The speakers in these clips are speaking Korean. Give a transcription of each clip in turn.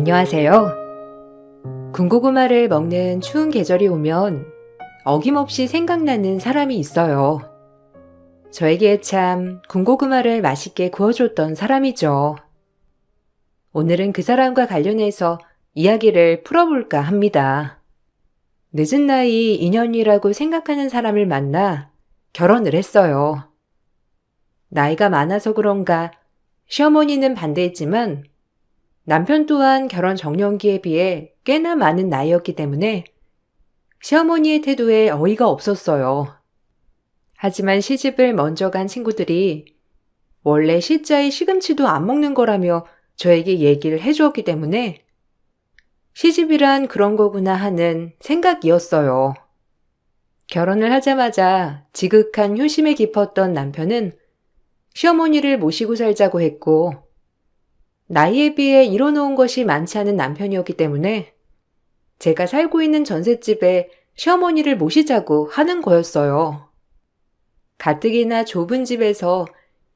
안녕하세요. 군고구마를 먹는 추운 계절이 오면 어김없이 생각나는 사람이 있어요. 저에게 참 군고구마를 맛있게 구워줬던 사람이죠. 오늘은 그 사람과 관련해서 이야기를 풀어볼까 합니다. 늦은 나이 인연이라고 생각하는 사람을 만나 결혼을 했어요. 나이가 많아서 그런가 시어머니는 반대했지만 남편 또한 결혼 적령기에 비해 꽤나 많은 나이였기 때문에 시어머니의 태도에 어이가 없었어요. 하지만 시집을 먼저 간 친구들이 원래 시자에 시금치도 안 먹는 거라며 저에게 얘기를 해주었기 때문에 시집이란 그런 거구나 하는 생각이었어요. 결혼을 하자마자 지극한 효심에 깊었던 남편은 시어머니를 모시고 살자고 했고 나이에 비해 이뤄놓은 것이 많지 않은 남편이었기 때문에 제가 살고 있는 전셋집에 시어머니를 모시자고 하는 거였어요. 가뜩이나 좁은 집에서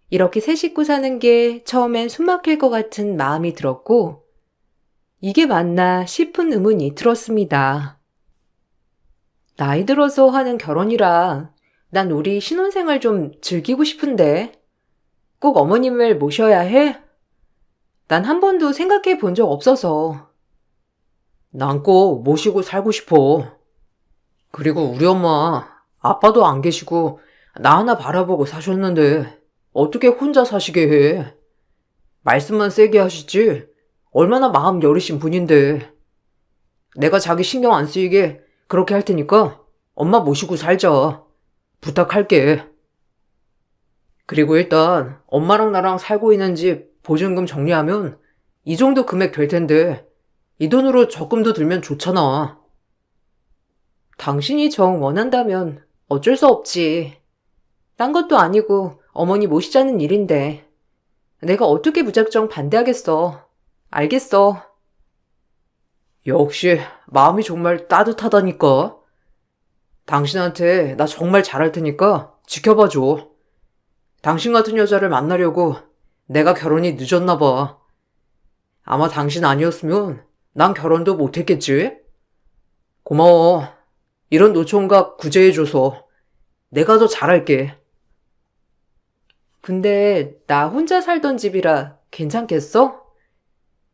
이렇게 세 식구 사는 게 처음엔 숨막힐 것 같은 마음이 들었고 이게 맞나 싶은 의문이 들었습니다. 나이 들어서 하는 결혼이라 난 우리 신혼생활 좀 즐기고 싶은데 꼭 어머님을 모셔야 해? 난 한 번도 생각해 본 적 없어서. 난 꼭 모시고 살고 싶어. 그리고 우리 엄마, 아빠도 안 계시고 나 하나 바라보고 사셨는데 어떻게 혼자 사시게 해? 말씀만 세게 하시지 얼마나 마음 여리신 분인데. 내가 자기 신경 안 쓰이게 그렇게 할 테니까 엄마 모시고 살자. 부탁할게. 그리고 일단 엄마랑 나랑 살고 있는 집 보증금 정리하면 이 정도 금액 될 텐데 이 돈으로 적금도 들면 좋잖아. 당신이 정 원한다면 어쩔 수 없지. 딴 것도 아니고 어머니 모시자는 일인데 내가 어떻게 무작정 반대하겠어. 알겠어. 역시 마음이 정말 따뜻하다니까. 당신한테 나 정말 잘할 테니까 지켜봐줘. 당신 같은 여자를 만나려고 내가 결혼이 늦었나 봐. 아마 당신 아니었으면 난 결혼도 못했겠지? 고마워. 이런 노총각 구제해줘서 내가 더 잘할게. 근데 나 혼자 살던 집이라 괜찮겠어?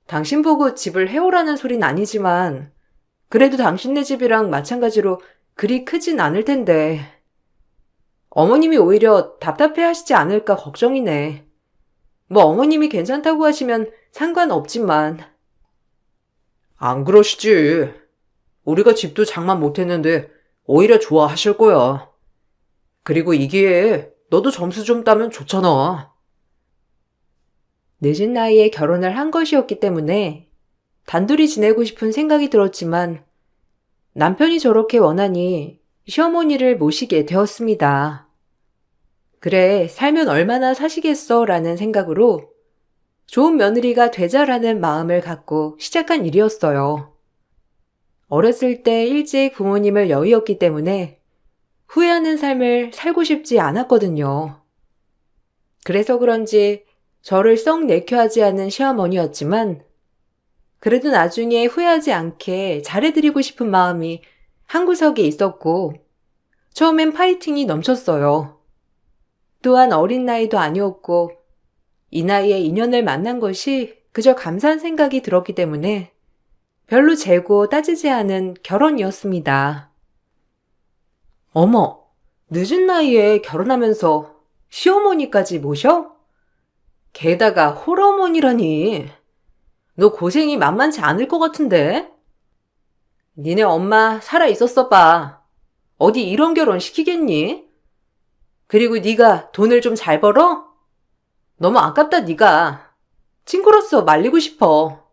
당신 보고 집을 해오라는 소린 아니지만 그래도 당신네 집이랑 마찬가지로 그리 크진 않을 텐데 어머님이 오히려 답답해 하시지 않을까 걱정이네. 뭐 어머님이 괜찮다고 하시면 상관없지만. 안 그러시지. 우리가 집도 장만 못했는데 오히려 좋아하실 거야. 그리고 이 기회에 너도 점수 좀 따면 좋잖아. 늦은 나이에 결혼을 한 것이었기 때문에 단둘이 지내고 싶은 생각이 들었지만 남편이 저렇게 원하니 시어머니를 모시게 되었습니다. 그래, 살면 얼마나 사시겠어 라는 생각으로 좋은 며느리가 되자라는 마음을 갖고 시작한 일이었어요. 어렸을 때 일찍 부모님을 여의었기 때문에 후회하는 삶을 살고 싶지 않았거든요. 그래서 그런지 저를 썩 내켜하지 않은 시어머니였지만 그래도 나중에 후회하지 않게 잘해드리고 싶은 마음이 한구석에 있었고 처음엔 파이팅이 넘쳤어요. 또한 어린 나이도 아니었고 이 나이에 인연을 만난 것이 그저 감사한 생각이 들었기 때문에 별로 재고 따지지 않은 결혼이었습니다. 어머, 늦은 나이에 결혼하면서 시어머니까지 모셔? 게다가 홀어머니라니. 너 고생이 만만치 않을 것 같은데? 니네 엄마 살아 있었어 봐. 어디 이런 결혼 시키겠니? 그리고 네가 돈을 좀 잘 벌어? 너무 아깝다 네가. 친구로서 말리고 싶어.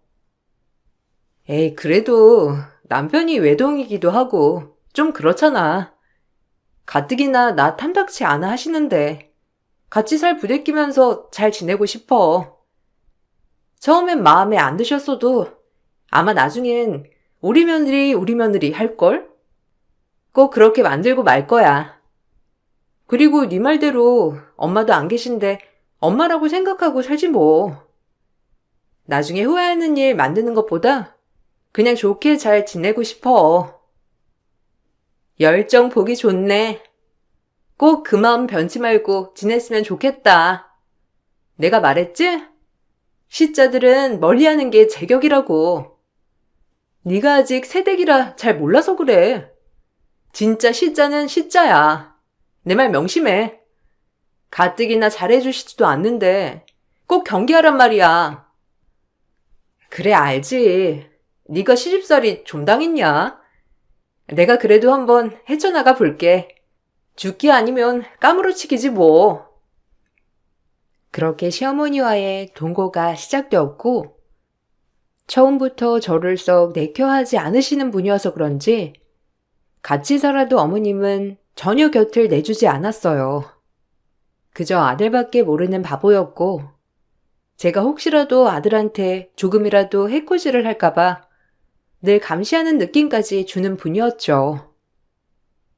에이, 그래도 남편이 외동이기도 하고 좀 그렇잖아. 가뜩이나 나 탐탁치 않아 하시는데 같이 살 부대끼면서 잘 지내고 싶어. 처음엔 마음에 안 드셨어도 아마 나중엔 우리 며느리 할걸? 꼭 그렇게 만들고 말 거야. 그리고 네 말대로 엄마도 안 계신데 엄마라고 생각하고 살지 뭐. 나중에 후회하는 일 만드는 것보다 그냥 좋게 잘 지내고 싶어. 열정 보기 좋네. 꼭 그 마음 변치 말고 지냈으면 좋겠다. 내가 말했지? 시자들은 멀리하는 게 제격이라고. 네가 아직 새댁이라 잘 몰라서 그래. 진짜 시자는 시자야. 내 말 명심해. 가뜩이나 잘해주시지도 않는데 꼭 경계하란 말이야. 그래 알지. 네가 시집살이 좀 당했냐? 내가 그래도 한번 헤쳐나가 볼게. 죽기 아니면 까무러치기지 뭐. 그렇게 시어머니와의 동거가 시작되었고 처음부터 저를 썩 내켜하지 않으시는 분이어서 그런지 같이 살아도 어머님은 전혀 곁을 내주지 않았어요. 그저 아들밖에 모르는 바보였고 제가 혹시라도 아들한테 조금이라도 해코지를 할까봐 늘 감시하는 느낌까지 주는 분이었죠.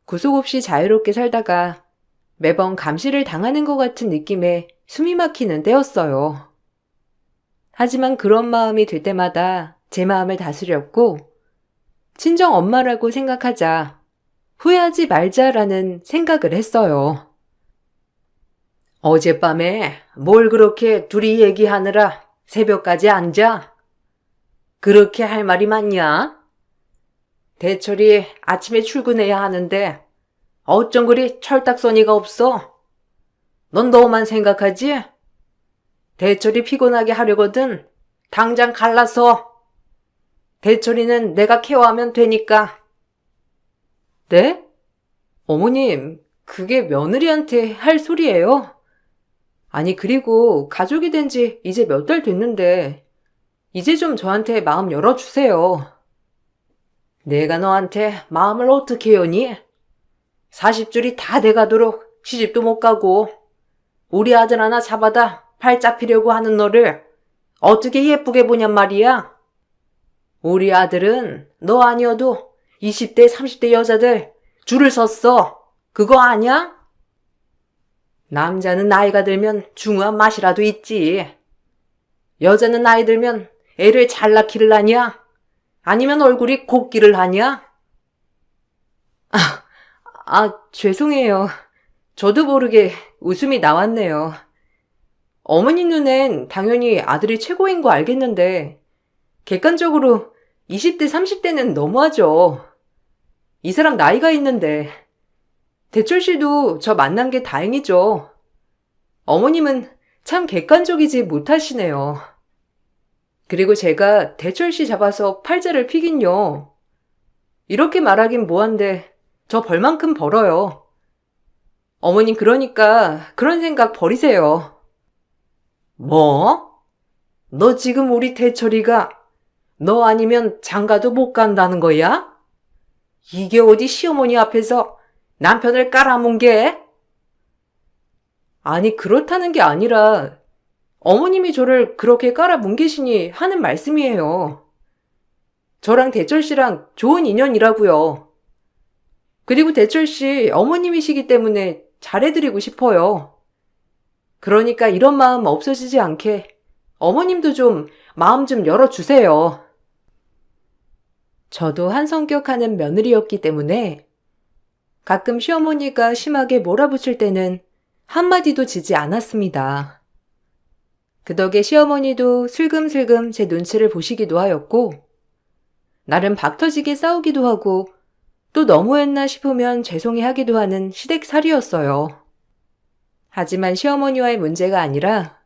구속 없이 자유롭게 살다가 매번 감시를 당하는 것 같은 느낌에 숨이 막히는 때였어요. 하지만 그런 마음이 들 때마다 제 마음을 다스렸고 친정 엄마라고 생각하자, 후회하지 말자라는 생각을 했어요. 어젯밤에 뭘 그렇게 둘이 얘기하느라 새벽까지 앉아? 그렇게 할 말이 많냐? 대철이 아침에 출근해야 하는데 어쩜 그리 철딱서니가 없어? 넌 너만 생각하지? 대철이 피곤하게 하려거든 당장 갈라서. 대철이는 내가 케어하면 되니까. 네? 어머님, 그게 며느리한테 할 소리예요? 아니 그리고 가족이 된 지 이제 몇 달 됐는데 이제 좀 저한테 마음 열어주세요. 내가 너한테 마음을 어떻게 여니? 40줄이 다 돼가도록 시집도 못 가고 우리 아들 하나 잡아다 팔 잡히려고 하는 너를 어떻게 예쁘게 보냔 말이야. 우리 아들은 너 아니어도 20대 30대 여자들 줄을 섰어. 그거 아냐? 남자는 나이가 들면 중후한 맛이라도 있지. 여자는 나이 들면 애를 잘 낳기를 하냐? 아니면 얼굴이 곱기를 하냐? 죄송해요. 저도 모르게 웃음이 나왔네요. 어머니 눈엔 당연히 아들이 최고인 거 알겠는데 객관적으로 20대 30대는 너무하죠. 이 사람 나이가 있는데 대철 씨도 저 만난 게 다행이죠. 어머님은 참 객관적이지 못하시네요. 그리고 제가 대철 씨 잡아서 팔자를 피긴요. 이렇게 말하긴 뭐한데 저 벌만큼 벌어요. 어머님 그러니까 그런 생각 버리세요. 뭐? 너 지금 우리 대철이가 너 아니면 장가도 못 간다는 거야? 이게 어디 시어머니 앞에서 남편을 깔아문 게? 아니 그렇다는 게 아니라 어머님이 저를 그렇게 깔아뭉개시니 하는 말씀이에요. 저랑 대철 씨랑 좋은 인연이라고요. 그리고 대철 씨 어머님이시기 때문에 잘해드리고 싶어요. 그러니까 이런 마음 없어지지 않게 어머님도 좀 마음 좀 열어주세요. 저도 한 성격하는 며느리였기 때문에 가끔 시어머니가 심하게 몰아붙일 때는 한마디도 지지 않았습니다. 그 덕에 시어머니도 슬금슬금 제 눈치를 보시기도 하였고 나름 박터지게 싸우기도 하고 또 너무했나 싶으면 죄송해하기도 하는 시댁살이였어요. 하지만 시어머니와의 문제가 아니라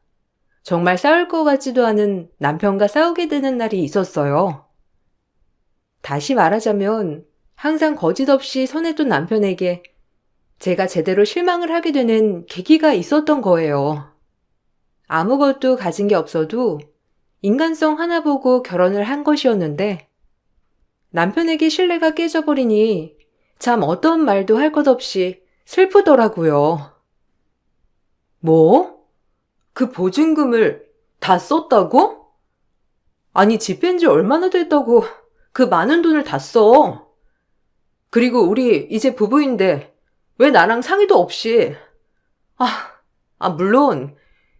정말 싸울 것 같지도 않은 남편과 싸우게 되는 날이 있었어요. 다시 말하자면 항상 거짓 없이 선했던 남편에게 제가 제대로 실망을 하게 되는 계기가 있었던 거예요. 아무것도 가진 게 없어도 인간성 하나 보고 결혼을 한 것이었는데 남편에게 신뢰가 깨져버리니 참 어떤 말도 할 것 없이 슬프더라고요. 뭐? 그 보증금을 다 썼다고? 아니 집 뺀 지 얼마나 됐다고 그 많은 돈을 다 써. 그리고 우리 이제 부부인데 왜 나랑 상의도 없이. 물론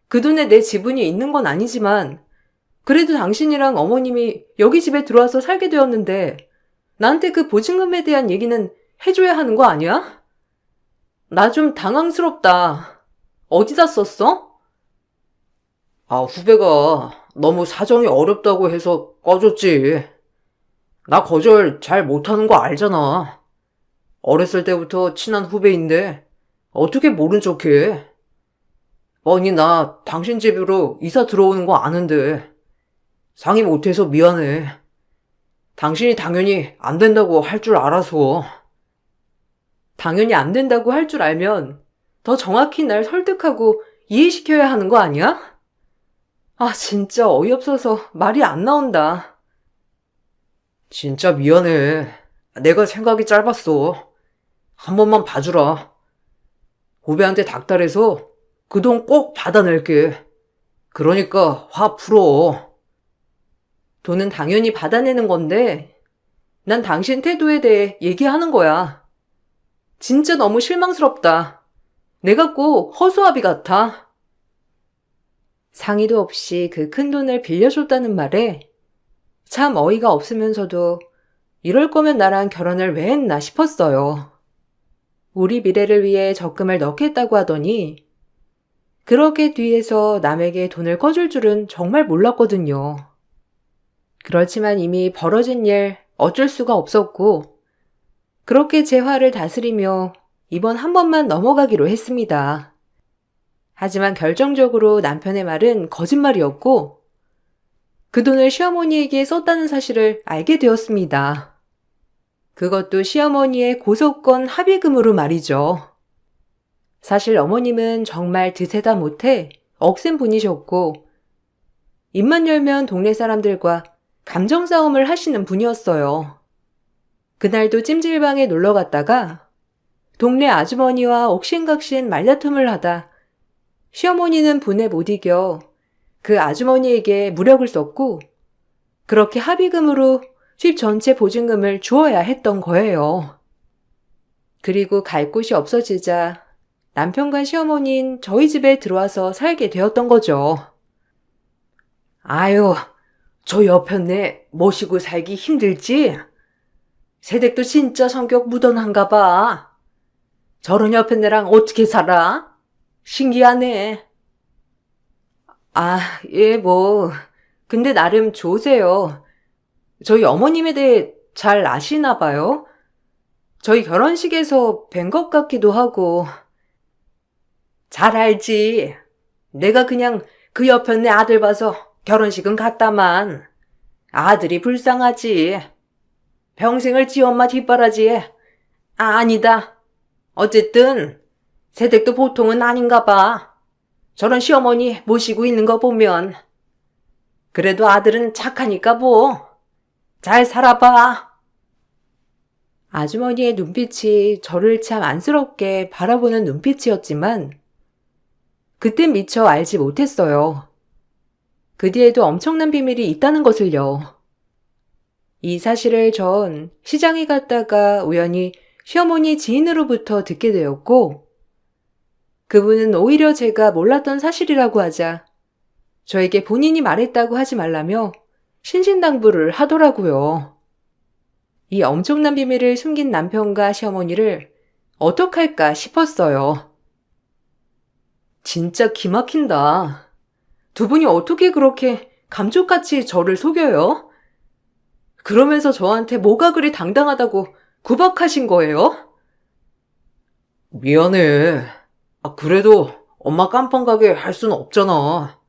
그 돈에 내 지분이 있는 건 아니지만 그래도 당신이랑 어머님이 여기 집에 들어와서 살게 되었는데 나한테 그 보증금에 대한 얘기는 해줘야 하는 거 아니야? 나 좀 당황스럽다. 어디다 썼어? 후배가 너무 사정이 어렵다고 해서 꺼줬지. 나 거절 잘 못하는 거 알잖아. 어렸을 때부터 친한 후배인데 어떻게 모른 척해? 뻔히 나 당신 집으로 이사 들어오는 거 아는데 상의 못해서 미안해. 당신이 당연히 안 된다고 할 줄 알아서. 당연히 안 된다고 할 줄 알면 더 정확히 날 설득하고 이해시켜야 하는 거 아니야? 진짜 어이없어서 말이 안 나온다. 진짜 미안해. 내가 생각이 짧았어. 한 번만 봐주라. 후배한테 닥달해서 그 돈 꼭 받아낼게. 그러니까 화 풀어. 돈은 당연히 받아내는 건데 난 당신 태도에 대해 얘기하는 거야. 진짜 너무 실망스럽다. 내가 꼭 허수아비 같아. 상의도 없이 그 큰 돈을 빌려줬다는 말에 참 어이가 없으면서도 이럴 거면 나랑 결혼을 왜 했나 싶었어요. 우리 미래를 위해 적금을 넣겠다고 하더니 그렇게 뒤에서 남에게 돈을 꺼줄 줄은 정말 몰랐거든요. 그렇지만 이미 벌어진 일 어쩔 수가 없었고 그렇게 제 화를 다스리며 이번 한 번만 넘어가기로 했습니다. 하지만 결정적으로 남편의 말은 거짓말이었고 그 돈을 시어머니에게 썼다는 사실을 알게 되었습니다. 그것도 시어머니의 고소권 합의금으로 말이죠. 사실 어머님은 정말 드세다 못해 억센 분이셨고 입만 열면 동네 사람들과 감정 싸움을 하시는 분이었어요. 그날도 찜질방에 놀러 갔다가 동네 아주머니와 옥신각신 말다툼을 하다 시어머니는 분에 못 이겨 그 아주머니에게 무력을 썼고 그렇게 합의금으로 집 전체 보증금을 주어야 했던 거예요. 그리고 갈 곳이 없어지자 남편과 시어머니는 저희 집에 들어와서 살게 되었던 거죠. 아유, 저 여편네 모시고 살기 힘들지? 새댁도 진짜 성격 무던한가 봐. 저런 여편네랑 어떻게 살아? 신기하네. 예, 근데 나름 좋으세요. 저희 어머님에 대해 잘 아시나 봐요. 저희 결혼식에서 뵌 것 같기도 하고. 잘 알지. 내가 그냥 그 여편네 아들 봐서 결혼식은 갔다만. 아들이 불쌍하지. 평생을 지 엄마 뒷바라지에. 아니다. 어쨌든 새댁도 보통은 아닌가 봐. 저런 시어머니 모시고 있는 거 보면. 그래도 아들은 착하니까 뭐. 잘 살아봐. 아주머니의 눈빛이 저를 참 안쓰럽게 바라보는 눈빛이었지만 그땐 미처 알지 못했어요. 그 뒤에도 엄청난 비밀이 있다는 것을요. 이 사실을 전 시장에 갔다가 우연히 시어머니 지인으로부터 듣게 되었고 그분은 오히려 제가 몰랐던 사실이라고 하자 저에게 본인이 말했다고 하지 말라며 신신당부를 하더라고요. 이 엄청난 비밀을 숨긴 남편과 시어머니를 어떡할까 싶었어요. 진짜 기막힌다. 두 분이 어떻게 그렇게 감쪽같이 저를 속여요? 그러면서 저한테 뭐가 그리 당당하다고 구박하신 거예요? 미안해. 그래도 엄마 깜빵 가게 할 수는 없잖아.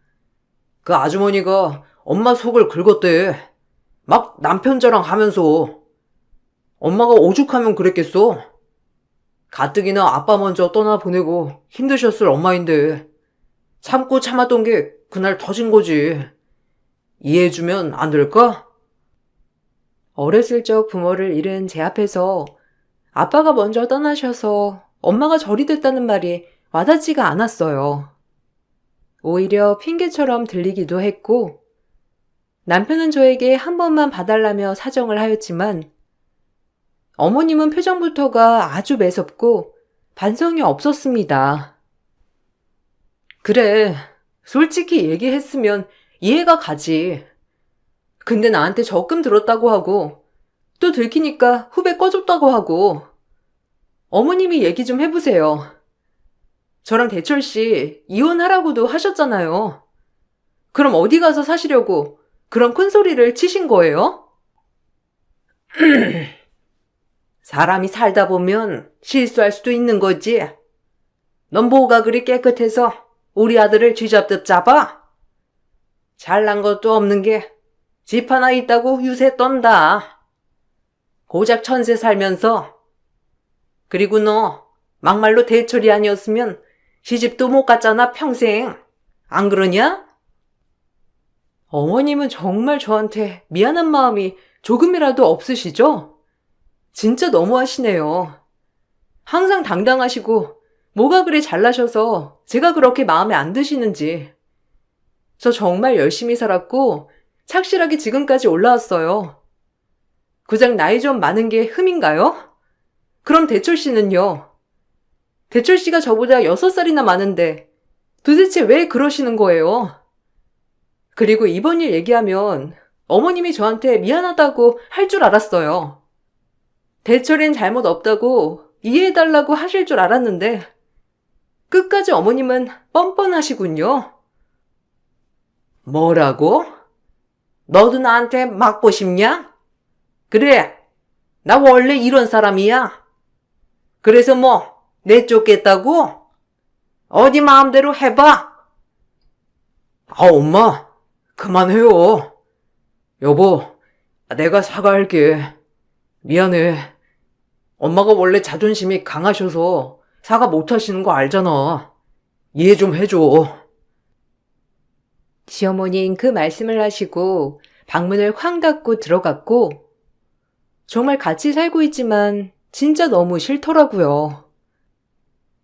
그 아주머니가 엄마 속을 긁었대. 막 남편 자랑하면서. 엄마가 오죽하면 그랬겠어? 가뜩이나 아빠 먼저 떠나보내고 힘드셨을 엄마인데 참고 참았던 게 그날 터진 거지. 이해해주면 안 될까? 어렸을 적 부모를 잃은 제 앞에서 아빠가 먼저 떠나셔서 엄마가 절이 됐다는 말이 와닿지가 않았어요. 오히려 핑계처럼 들리기도 했고 남편은 저에게 한 번만 봐달라며 사정을 하였지만 어머님은 표정부터가 아주 매섭고 반성이 없었습니다. 그래, 솔직히 얘기했으면 이해가 가지. 근데 나한테 적금 들었다고 하고 또 들키니까 후배 꺼줬다고 하고 어머님이 얘기 좀 해보세요. 저랑 대철 씨 이혼하라고도 하셨잖아요. 그럼 어디 가서 사시려고 그런 큰 소리를 치신 거예요? 사람이 살다 보면 실수할 수도 있는 거지. 넌 뭐가 그리 깨끗해서 우리 아들을 쥐잡듯 잡아? 잘난 것도 없는 게 집 하나 있다고 유세 떤다. 고작 천세 살면서. 그리고 너 막말로 대철이 아니었으면 시집도 못 갔잖아 평생. 안 그러냐? 어머님은 정말 저한테 미안한 마음이 조금이라도 없으시죠? 진짜 너무하시네요. 항상 당당하시고 뭐가 그리 잘나셔서 제가 그렇게 마음에 안 드시는지. 저 정말 열심히 살았고 착실하게 지금까지 올라왔어요. 고작 나이 좀 많은 게 흠인가요? 그럼 대철 씨는요? 대철 씨가 저보다 6살이나 많은데 도대체 왜 그러시는 거예요? 그리고 이번 일 얘기하면 어머님이 저한테 미안하다고 할 줄 알았어요. 대철엔 잘못 없다고 이해해달라고 하실 줄 알았는데 끝까지 어머님은 뻔뻔하시군요. 뭐라고? 너도 나한테 맞고 싶냐? 그래, 나 원래 이런 사람이야. 그래서 뭐 내쫓겠다고? 어디 마음대로 해봐. 아, 엄마, 그만해요. 여보, 내가 사과할게. 미안해. 엄마가 원래 자존심이 강하셔서 사과 못 하시는 거 알잖아. 이해 좀 해줘. 시어머니는 그 말씀을 하시고 방문을 쾅 닫고 들어갔고 정말 같이 살고 있지만 진짜 너무 싫더라고요.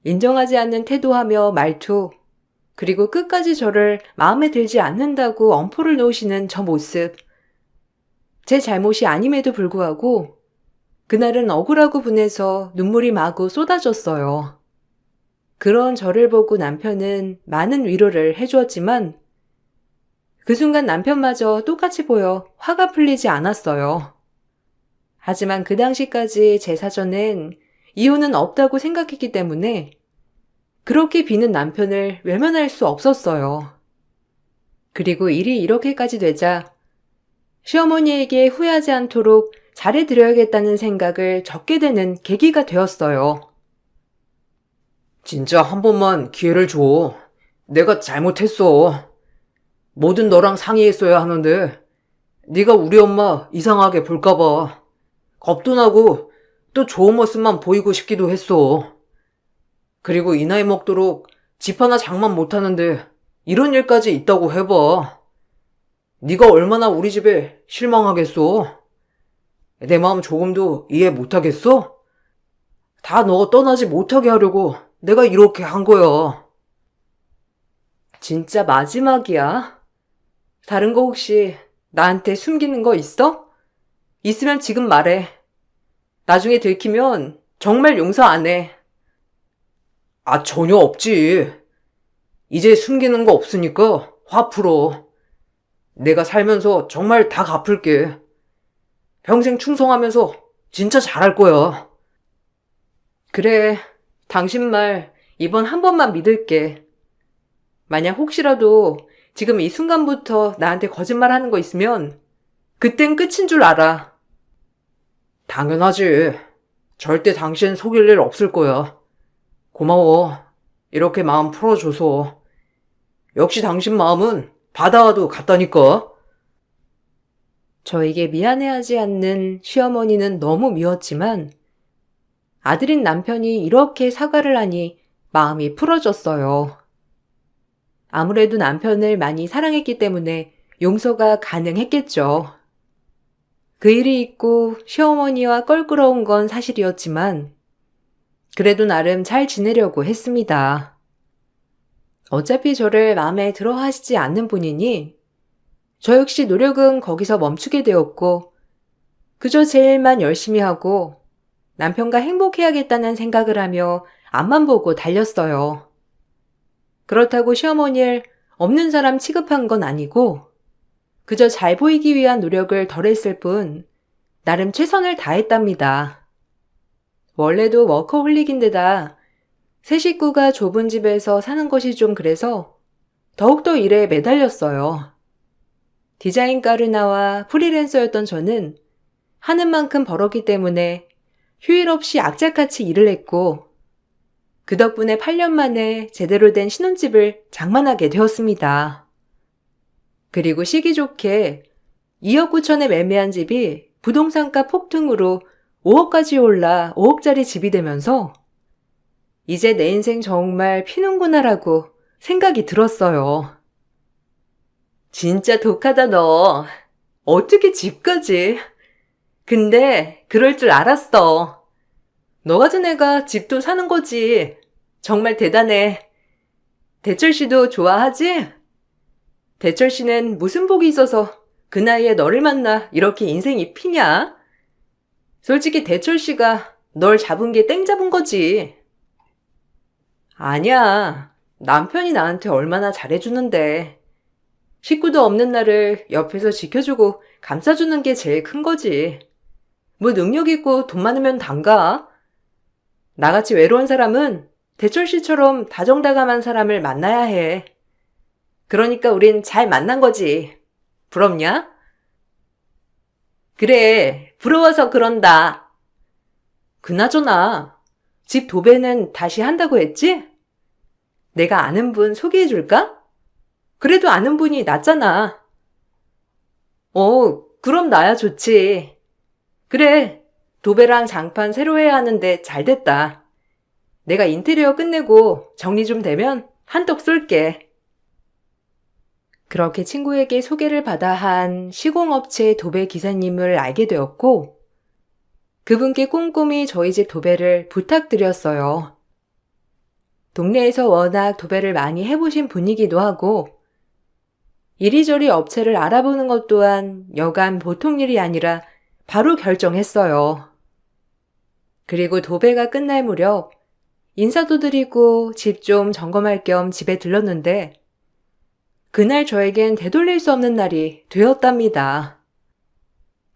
인정하지 않는 태도하며 말투, 그리고 끝까지 저를 마음에 들지 않는다고 엄포를 놓으시는 저 모습. 제 잘못이 아님에도 불구하고 그날은 억울하고 분해서 눈물이 마구 쏟아졌어요. 그런 저를 보고 남편은 많은 위로를 해주었지만 그 순간 남편마저 똑같이 보여 화가 풀리지 않았어요. 하지만 그 당시까지 제 사전엔 이혼은 없다고 생각했기 때문에 그렇게 비는 남편을 외면할 수 없었어요. 그리고 일이 이렇게까지 되자 시어머니에게 후회하지 않도록 잘해드려야겠다는 생각을 적게 되는 계기가 되었어요. 진짜 한 번만 기회를 줘. 내가 잘못했어. 뭐든 너랑 상의했어야 하는데 네가 우리 엄마 이상하게 볼까봐 겁도 나고 또 좋은 모습만 보이고 싶기도 했어. 그리고 이 나이 먹도록 집 하나 장만 못하는데 이런 일까지 있다고 해봐. 네가 얼마나 우리 집에 실망하겠어? 내 마음 조금도 이해 못하겠어? 다 너 떠나지 못하게 하려고 내가 이렇게 한 거야. 진짜 마지막이야? 다른 거 혹시 나한테 숨기는 거 있어? 있으면 지금 말해. 나중에 들키면 정말 용서 안 해. 아, 전혀 없지. 이제 숨기는 거 없으니까 화 풀어. 내가 살면서 정말 다 갚을게. 평생 충성하면서 진짜 잘할 거야. 그래, 당신 말 이번 한 번만 믿을게. 만약 혹시라도 지금 이 순간부터 나한테 거짓말 하는 거 있으면 그땐 끝인 줄 알아. 당연하지. 절대 당신 속일 일 없을 거야. 고마워. 이렇게 마음 풀어줘서. 역시 당신 마음은 바다와도 같다니까. 저에게 미안해하지 않는 시어머니는 너무 미웠지만 아들인 남편이 이렇게 사과를 하니 마음이 풀어졌어요. 아무래도 남편을 많이 사랑했기 때문에 용서가 가능했겠죠. 그 일이 있고 시어머니와 껄끄러운 건 사실이었지만 그래도 나름 잘 지내려고 했습니다. 어차피 저를 마음에 들어 하시지 않는 분이니 저 역시 노력은 거기서 멈추게 되었고 그저 제 일만 열심히 하고 남편과 행복해야겠다는 생각을 하며 앞만 보고 달렸어요. 그렇다고 시어머니를 없는 사람 취급한 건 아니고 그저 잘 보이기 위한 노력을 덜했을 뿐 나름 최선을 다했답니다. 원래도 워커홀릭인데다 세 식구가 좁은 집에서 사는 것이 좀 그래서 더욱더 일에 매달렸어요. 디자인과를 나와 프리랜서였던 저는 하는 만큼 벌었기 때문에 휴일 없이 악착같이 일을 했고 그 덕분에 8년 만에 제대로 된 신혼집을 장만하게 되었습니다. 그리고 시기 좋게 2억 9천에 매매한 집이 부동산가 폭등으로 5억까지 올라 5억짜리 집이 되면서 이제 내 인생 정말 피는구나라고 생각이 들었어요. 진짜 독하다 너. 어떻게 집까지? 근데 그럴 줄 알았어. 너 같은 애가 집도 사는 거지. 정말 대단해. 대철 씨도 좋아하지? 대철 씨는 무슨 복이 있어서 그 나이에 너를 만나 이렇게 인생이 피냐? 솔직히 대철 씨가 널 잡은 게 땡 잡은 거지. 아니야. 남편이 나한테 얼마나 잘해주는데. 식구도 없는 나를 옆에서 지켜주고 감싸주는 게 제일 큰 거지. 뭐 능력 있고 돈 많으면 단가? 나같이 외로운 사람은 대철 씨처럼 다정다감한 사람을 만나야 해. 그러니까 우린 잘 만난 거지. 부럽냐? 그래, 부러워서 그런다. 그나저나 집 도배는 다시 한다고 했지? 내가 아는 분 소개해 줄까? 그래도 아는 분이 낫잖아. 그럼 나야 좋지. 그래, 도배랑 장판 새로 해야 하는데 잘 됐다. 내가 인테리어 끝내고 정리 좀 되면 한턱 쏠게. 그렇게 친구에게 소개를 받아 한 시공업체 도배 기사님을 알게 되었고, 그분께 꼼꼼히 저희 집 도배를 부탁드렸어요. 동네에서 워낙 도배를 많이 해보신 분이기도 하고, 이리저리 업체를 알아보는 것 또한 여간 보통 일이 아니라 바로 결정했어요. 그리고 도배가 끝날 무렵 인사도 드리고 집 좀 점검할 겸 집에 들렀는데 그날 저에겐 되돌릴 수 없는 날이 되었답니다.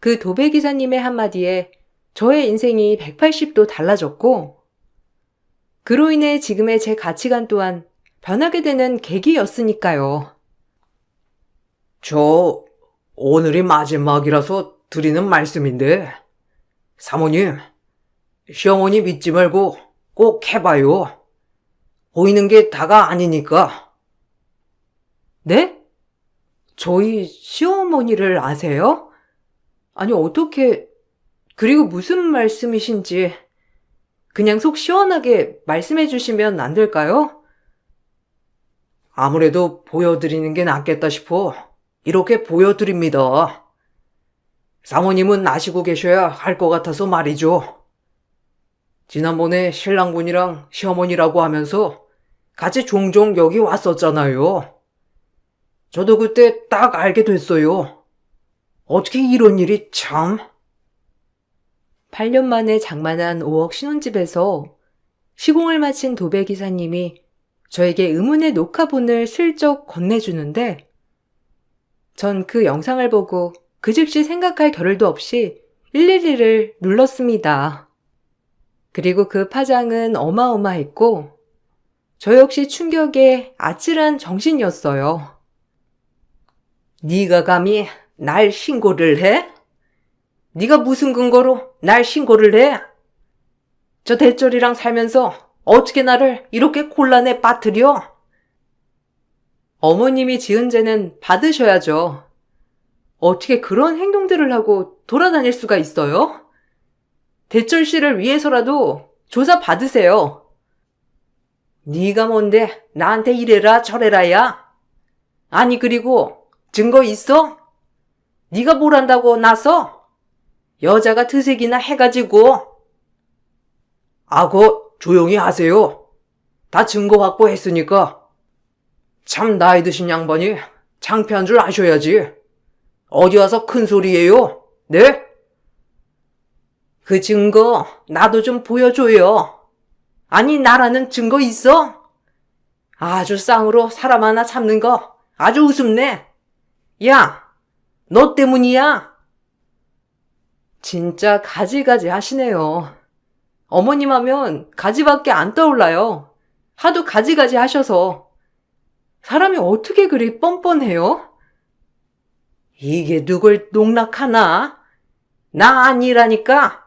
그 도배 기사님의 한마디에 저의 인생이 180도 달라졌고 그로 인해 지금의 제 가치관 또한 변하게 되는 계기였으니까요. 저 오늘이 마지막이라서 드리는 말씀인데 사모님, 시어머니 믿지 말고 꼭 해봐요. 보이는 게 다가 아니니까. 네? 저희 시어머니를 아세요? 아니 어떻게... 그리고 무슨 말씀이신지 그냥 속 시원하게 말씀해 주시면 안 될까요? 아무래도 보여드리는 게 낫겠다 싶어 이렇게 보여드립니다. 사모님은 아시고 계셔야 할 것 같아서 말이죠. 지난번에 신랑분이랑 시어머니라고 하면서 같이 종종 여기 왔었잖아요. 저도 그때 딱 알게 됐어요. 어떻게 이런 일이 참... 8년 만에 장만한 5억 신혼집에서 시공을 마친 도배 기사님이 저에게 의문의 녹화본을 슬쩍 건네주는데 전 그 영상을 보고 그 즉시 생각할 겨를도 없이 112를 눌렀습니다. 그리고 그 파장은 어마어마했고 저 역시 충격에 아찔한 정신이었어요. 네가 감히 날 신고를 해? 네가 무슨 근거로 날 신고를 해? 저 대철이랑 살면서 어떻게 나를 이렇게 곤란에 빠뜨려? 어머님이 지은 죄는 받으셔야죠. 어떻게 그런 행동들을 하고 돌아다닐 수가 있어요? 대철 씨를 위해서라도 조사 받으세요. 네가 뭔데 나한테 이래라 저래라야? 아니 그리고 증거 있어? 네가 뭘 한다고 나서? 여자가 드색이나 해가지고. 아고 조용히 하세요. 다 증거 확보했으니까. 참 나이 드신 양반이 창피한 줄 아셔야지. 어디 와서 큰 소리예요? 네? 그 증거 나도 좀 보여줘요. 아니 나라는 증거 있어? 아주 쌍으로 사람 하나 잡는 거 아주 우습네. 야, 너 때문이야. 진짜 가지가지 하시네요. 어머님 하면 가지밖에 안 떠올라요. 하도 가지가지 하셔서. 사람이 어떻게 그리 뻔뻔해요? 이게 누굴 농락하나? 나 아니라니까.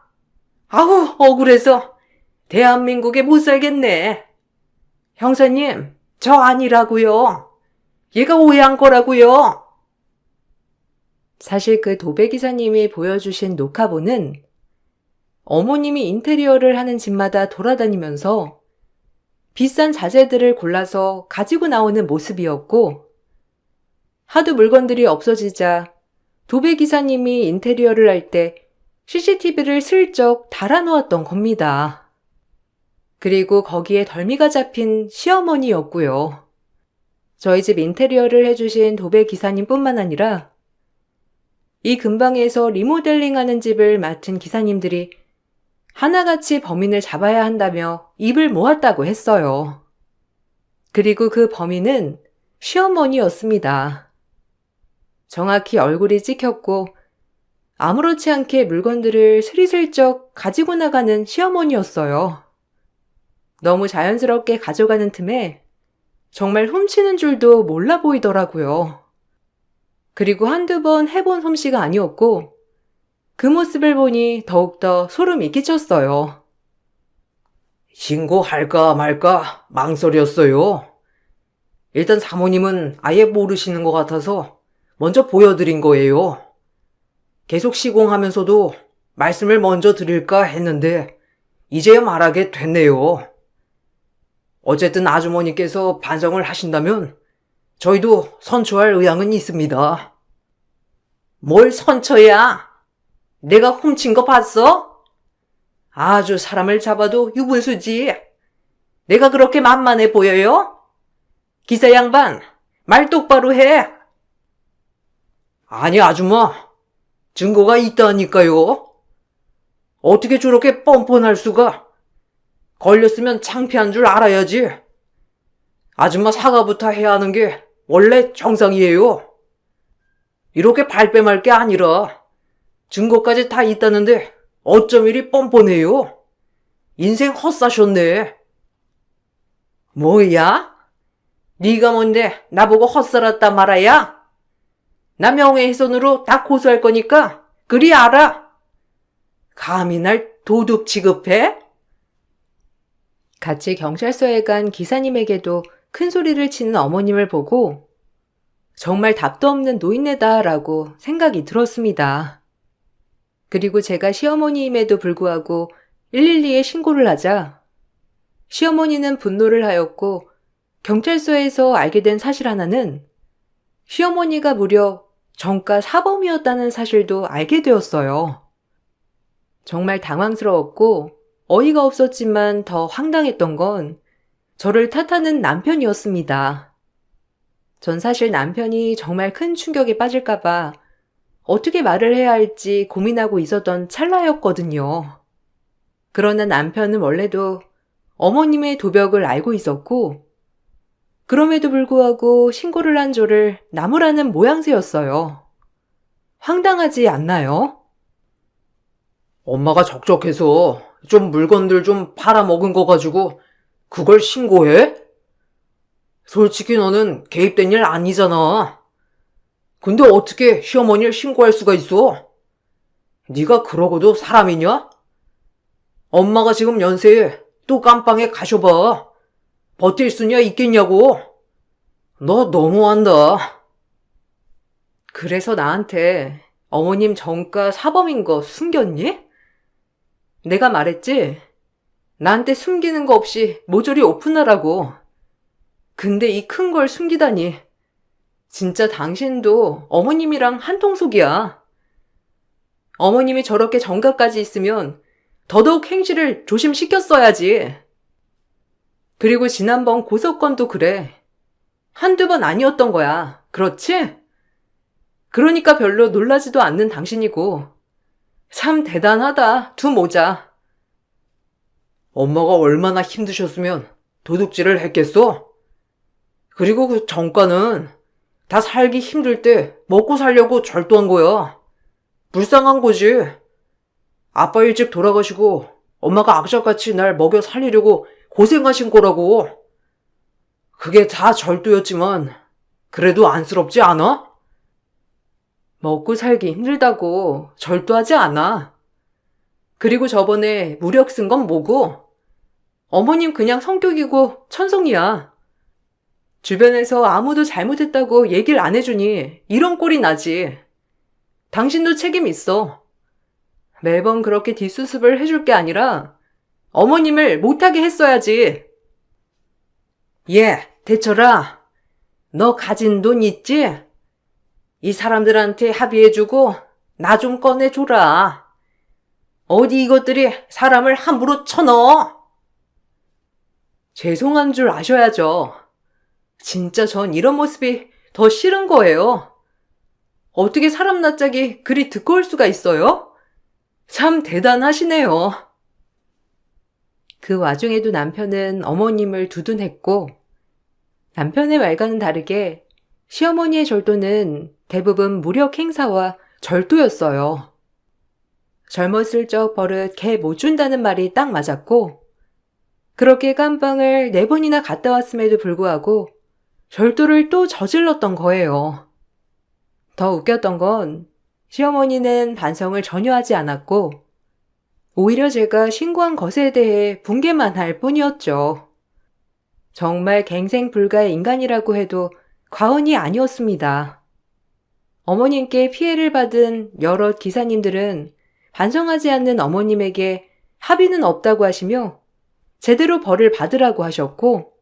아우, 억울해서 대한민국에 못 살겠네. 형사님, 저 아니라고요. 얘가 오해한 거라고요. 사실 그 도배기사님이 보여주신 녹화본은 어머님이 인테리어를 하는 집마다 돌아다니면서 비싼 자재들을 골라서 가지고 나오는 모습이었고, 하도 물건들이 없어지자 도배기사님이 인테리어를 할 때 CCTV를 슬쩍 달아놓았던 겁니다. 그리고 거기에 덜미가 잡힌 시어머니였고요. 저희 집 인테리어를 해주신 도배기사님뿐만 아니라 이 근방에서 리모델링하는 집을 맡은 기사님들이 하나같이 범인을 잡아야 한다며 입을 모았다고 했어요. 그리고 그 범인은 시어머니였습니다. 정확히 얼굴이 찍혔고 아무렇지 않게 물건들을 스리슬쩍 가지고 나가는 시어머니였어요. 너무 자연스럽게 가져가는 틈에 정말 훔치는 줄도 몰라 보이더라고요. 그리고 한두 번 해본 솜씨가 아니었고 그 모습을 보니 더욱더 소름이 끼쳤어요. 신고할까 말까 망설였어요. 일단 사모님은 아예 모르시는 것 같아서 먼저 보여드린 거예요. 계속 시공하면서도 말씀을 먼저 드릴까 했는데 이제야 말하게 됐네요. 어쨌든 아주머니께서 반성을 하신다면 저희도 선처할 의향은 있습니다. 뭘 선처야? 내가 훔친 거 봤어? 아주 사람을 잡아도 유분수지. 내가 그렇게 만만해 보여요? 기사 양반, 말 똑바로 해. 아니 아줌마, 증거가 있다니까요. 어떻게 저렇게 뻔뻔할 수가? 걸렸으면 창피한 줄 알아야지. 아줌마 사과부터 해야 하는 게 원래 정상이에요. 이렇게 발뺌할 게 아니라 증거까지 다 있다는데 어쩜 이리 뻔뻔해요? 인생 헛사셨네. 뭐야? 네가 뭔데 나보고 헛살았다 말아야? 나 명예훼손으로 다 고소할 거니까 그리 알아. 감히 날 도둑 취급해? 같이 경찰서에 간 기사님에게도 큰 소리를 치는 어머님을 보고 정말 답도 없는 노인네다라고 생각이 들었습니다. 그리고 제가 시어머니임에도 불구하고 112에 신고를 하자 시어머니는 분노를 하였고 경찰서에서 알게 된 사실 하나는 시어머니가 무려 정가 사범이었다는 사실도 알게 되었어요. 정말 당황스러웠고 어이가 없었지만 더 황당했던 건 저를 탓하는 남편이었습니다. 전 사실 남편이 정말 큰 충격에 빠질까봐 어떻게 말을 해야 할지 고민하고 있었던 찰나였거든요. 그러나 남편은 원래도 어머님의 도벽을 알고 있었고 그럼에도 불구하고 신고를 한 저를 나무라는 모양새였어요. 황당하지 않나요? 엄마가 적적해서 좀 물건들 좀 팔아먹은 거 가지고 그걸 신고해? 솔직히 너는 개입된 일 아니잖아. 근데 어떻게 시어머니를 신고할 수가 있어? 네가 그러고도 사람이냐? 엄마가 지금 연세에 또 깜빵에 가셔봐. 버틸 수냐 있겠냐고. 너 너무한다. 그래서 나한테 어머님 정가 사범인 거 숨겼니? 내가 말했지? 나한테 숨기는 거 없이 모조리 오픈하라고. 근데 이 큰 걸 숨기다니. 진짜 당신도 어머님이랑 한통속이야. 어머님이 저렇게 정가까지 있으면 더더욱 행실을 조심시켰어야지. 그리고 지난번 고소건도 그래. 한두 번 아니었던 거야. 그렇지? 그러니까 별로 놀라지도 않는 당신이고. 참 대단하다, 두 모자. 엄마가 얼마나 힘드셨으면 도둑질을 했겠어? 그리고 그 정가는 다 살기 힘들 때 먹고 살려고 절도한 거야. 불쌍한 거지. 아빠 일찍 돌아가시고 엄마가 악착같이 날 먹여 살리려고 고생하신 거라고. 그게 다 절도였지만 그래도 안쓰럽지 않아? 먹고 살기 힘들다고 절도하지 않아. 그리고 저번에 무력 쓴 건 뭐고? 어머님 그냥 성격이고 천성이야. 주변에서 아무도 잘못했다고 얘기를 안 해주니 이런 꼴이 나지. 당신도 책임 있어. 매번 그렇게 뒷수습을 해줄 게 아니라 어머님을 못하게 했어야지. 대철아. 너 가진 돈 있지? 이 사람들한테 합의해주고 나 좀 꺼내줘라. 어디 이것들이 사람을 함부로 쳐넣어? 죄송한 줄 아셔야죠. 진짜 전 이런 모습이 더 싫은 거예요. 어떻게 사람 낯짝이 그리 두꺼울 수가 있어요? 참 대단하시네요. 그 와중에도 남편은 어머님을 두둔했고, 남편의 말과는 다르게 시어머니의 절도는 대부분 무력 행사와 절도였어요. 젊었을 적 버릇 개 못 준다는 말이 딱 맞았고, 그렇게 깜빵을 4번이나 갔다 왔음에도 불구하고 절도를 또 저질렀던 거예요. 더 웃겼던 건 시어머니는 반성을 전혀 하지 않았고, 오히려 제가 신고한 것에 대해 분개만 할 뿐이었죠. 정말 갱생불가의 인간이라고 해도 과언이 아니었습니다. 어머님께 피해를 받은 여러 기사님들은 반성하지 않는 어머님에게 합의는 없다고 하시며 제대로 벌을 받으라고 하셨고,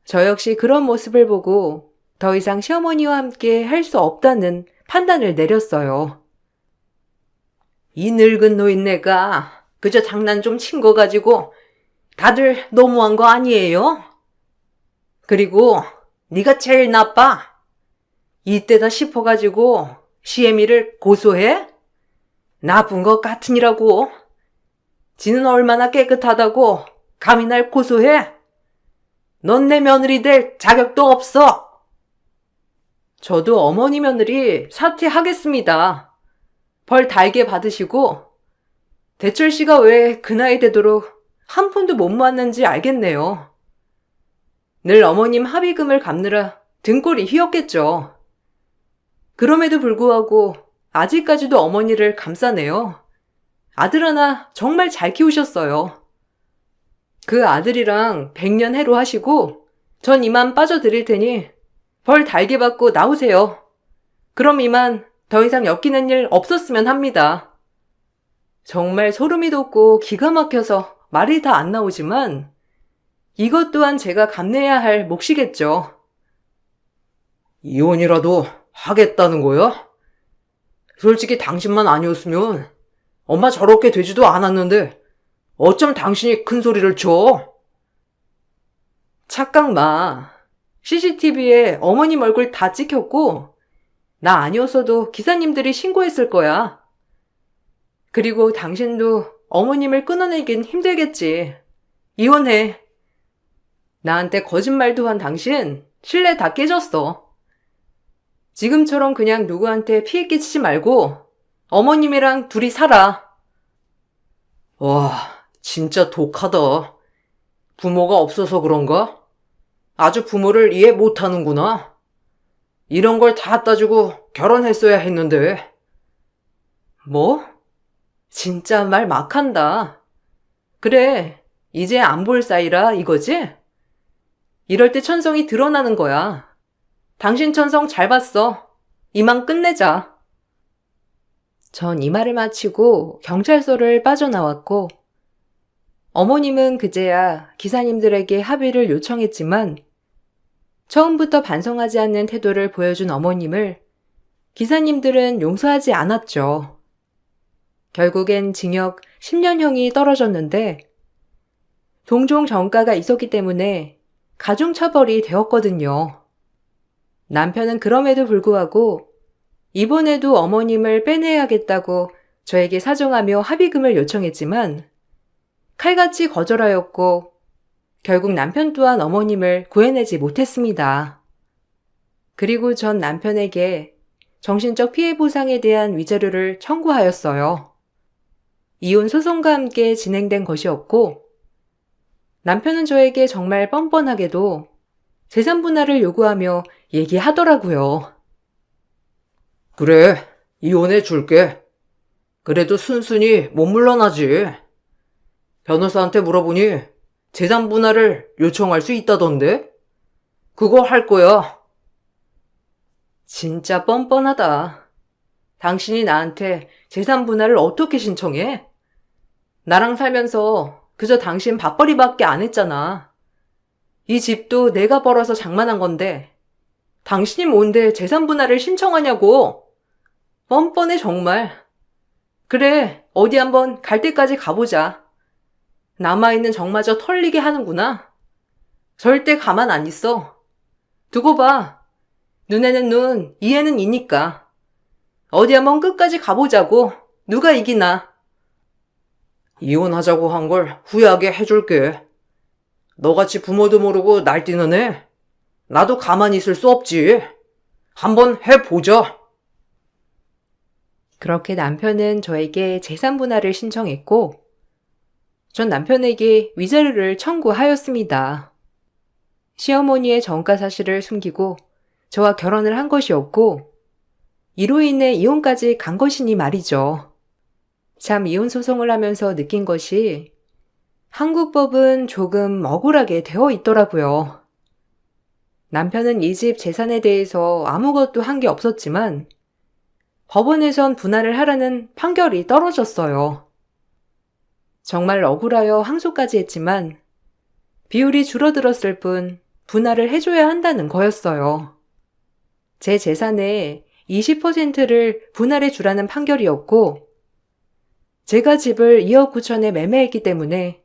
저 역시 그런 모습을 보고 더 이상 시어머니와 함께 할 수 없다는 판단을 내렸어요. 이 늙은 노인네가 그저 장난 좀 친 거 가지고 다들 너무한 거 아니에요? 그리고 네가 제일 나빠. 이때다 싶어가지고 시애미를 고소해? 나쁜 것 같으니라고. 지는 얼마나 깨끗하다고 감히 날 고소해? 넌 내 며느리 될 자격도 없어. 저도 어머니 며느리 사퇴하겠습니다. 벌 달게 받으시고, 대철 씨가 왜 그 나이 되도록 한 푼도 못 모았는지 알겠네요. 늘 어머님 합의금을 갚느라 등골이 휘었겠죠. 그럼에도 불구하고 아직까지도 어머니를 감싸네요. 아들 하나 정말 잘 키우셨어요. 그 아들이랑 100년 해로 하시고 전 이만 빠져드릴 테니 벌 달게 받고 나오세요. 그럼 이만 더 이상 엮이는 일 없었으면 합니다. 정말 소름이 돋고 기가 막혀서 말이 다 안 나오지만 이것 또한 제가 감내해야 할 몫이겠죠. 이혼이라도 하겠다는 거야? 솔직히 당신만 아니었으면 엄마 저렇게 되지도 않았는데 어쩜 당신이 큰 소리를 쳐? 착각 마. CCTV에 어머님 얼굴 다 찍혔고 나 아니었어도 기사님들이 신고했을 거야. 그리고 당신도 어머님을 끊어내긴 힘들겠지. 이혼해. 나한테 거짓말도 한 당신 신뢰 다 깨졌어. 지금처럼 그냥 누구한테 피해 끼치지 말고 어머님이랑 둘이 살아. 와, 진짜 독하다. 부모가 없어서 그런가? 아주 부모를 이해 못하는구나. 이런 걸 다 따지고 결혼했어야 했는데. 뭐? 진짜 말 막한다. 그래, 이제 안 볼 사이라 이거지? 이럴 때 천성이 드러나는 거야. 당신 천성 잘 봤어. 이만 끝내자. 전 이 말을 마치고 경찰서를 빠져나왔고, 어머님은 그제야 기사님들에게 합의를 요청했지만 처음부터 반성하지 않는 태도를 보여준 어머님을 기사님들은 용서하지 않았죠. 결국엔 징역 10년형이 떨어졌는데 동종 전가가 있었기 때문에 가중처벌이 되었거든요. 남편은 그럼에도 불구하고 이번에도 어머님을 빼내야겠다고 저에게 사정하며 합의금을 요청했지만 칼같이 거절하였고 결국 남편 또한 어머님을 구해내지 못했습니다. 그리고 전 남편에게 정신적 피해 보상에 대한 위자료를 청구하였어요. 이혼 소송과 함께 진행된 것이었고, 남편은 저에게 정말 뻔뻔하게도 재산 분할을 요구하며 얘기하더라고요. 그래, 이혼해 줄게. 그래도 순순히 못 물러나지. 변호사한테 물어보니 재산 분할을 요청할 수 있다던데? 그거 할 거야. 진짜 뻔뻔하다. 당신이 나한테 재산 분할을 어떻게 신청해? 나랑 살면서 그저 당신 밥벌이밖에 안 했잖아. 이 집도 내가 벌어서 장만한 건데 당신이 뭔데 재산 분할을 신청하냐고. 뻔뻔해 정말. 그래, 어디 한번 갈 때까지 가보자. 남아있는 정마저 털리게 하는구나. 절대 가만 안 있어. 두고 봐. 눈에는 눈, 이에는 이니까. 어디 한번 끝까지 가보자고. 누가 이기나. 이혼하자고 한 걸 후회하게 해줄게. 너같이 부모도 모르고 날뛰는 애? 나도 가만히 있을 수 없지. 한번 해보자. 그렇게 남편은 저에게 재산 분할을 신청했고, 전 남편에게 위자료를 청구하였습니다. 시어머니의 전가 사실을 숨기고 저와 결혼을 한 것이었고, 이로 인해 이혼까지 간 것이니 말이죠. 참 이혼 소송을 하면서 느낀 것이 한국 법은 조금 억울하게 되어 있더라고요. 남편은 이 집 재산에 대해서 아무것도 한 게 없었지만 법원에선 분할을 하라는 판결이 떨어졌어요. 정말 억울하여 항소까지 했지만 비율이 줄어들었을 뿐 분할을 해줘야 한다는 거였어요. 제 재산의 20%를 분할해 주라는 판결이었고, 제가 집을 2억 9천에 매매했기 때문에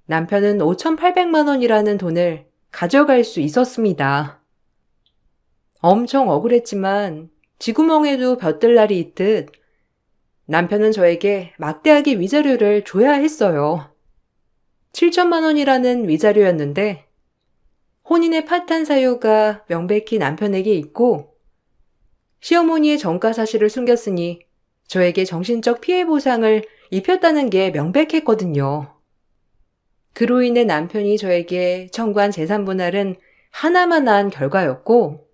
남편은 5,800만 원이라는 돈을 가져갈 수 있었습니다. 엄청 억울했지만 쥐구멍에도 벼뜰 날이 있듯 남편은 저에게 막대하게 위자료를 줘야 했어요. 7천만 원이라는 위자료였는데 혼인의 파탄 사유가 명백히 남편에게 있고 시어머니의 전가 사실을 숨겼으니 저에게 정신적 피해 보상을 입혔다는 게 명백했거든요. 그로 인해 남편이 저에게 청구한 재산 분할은 하나만 한 결과였고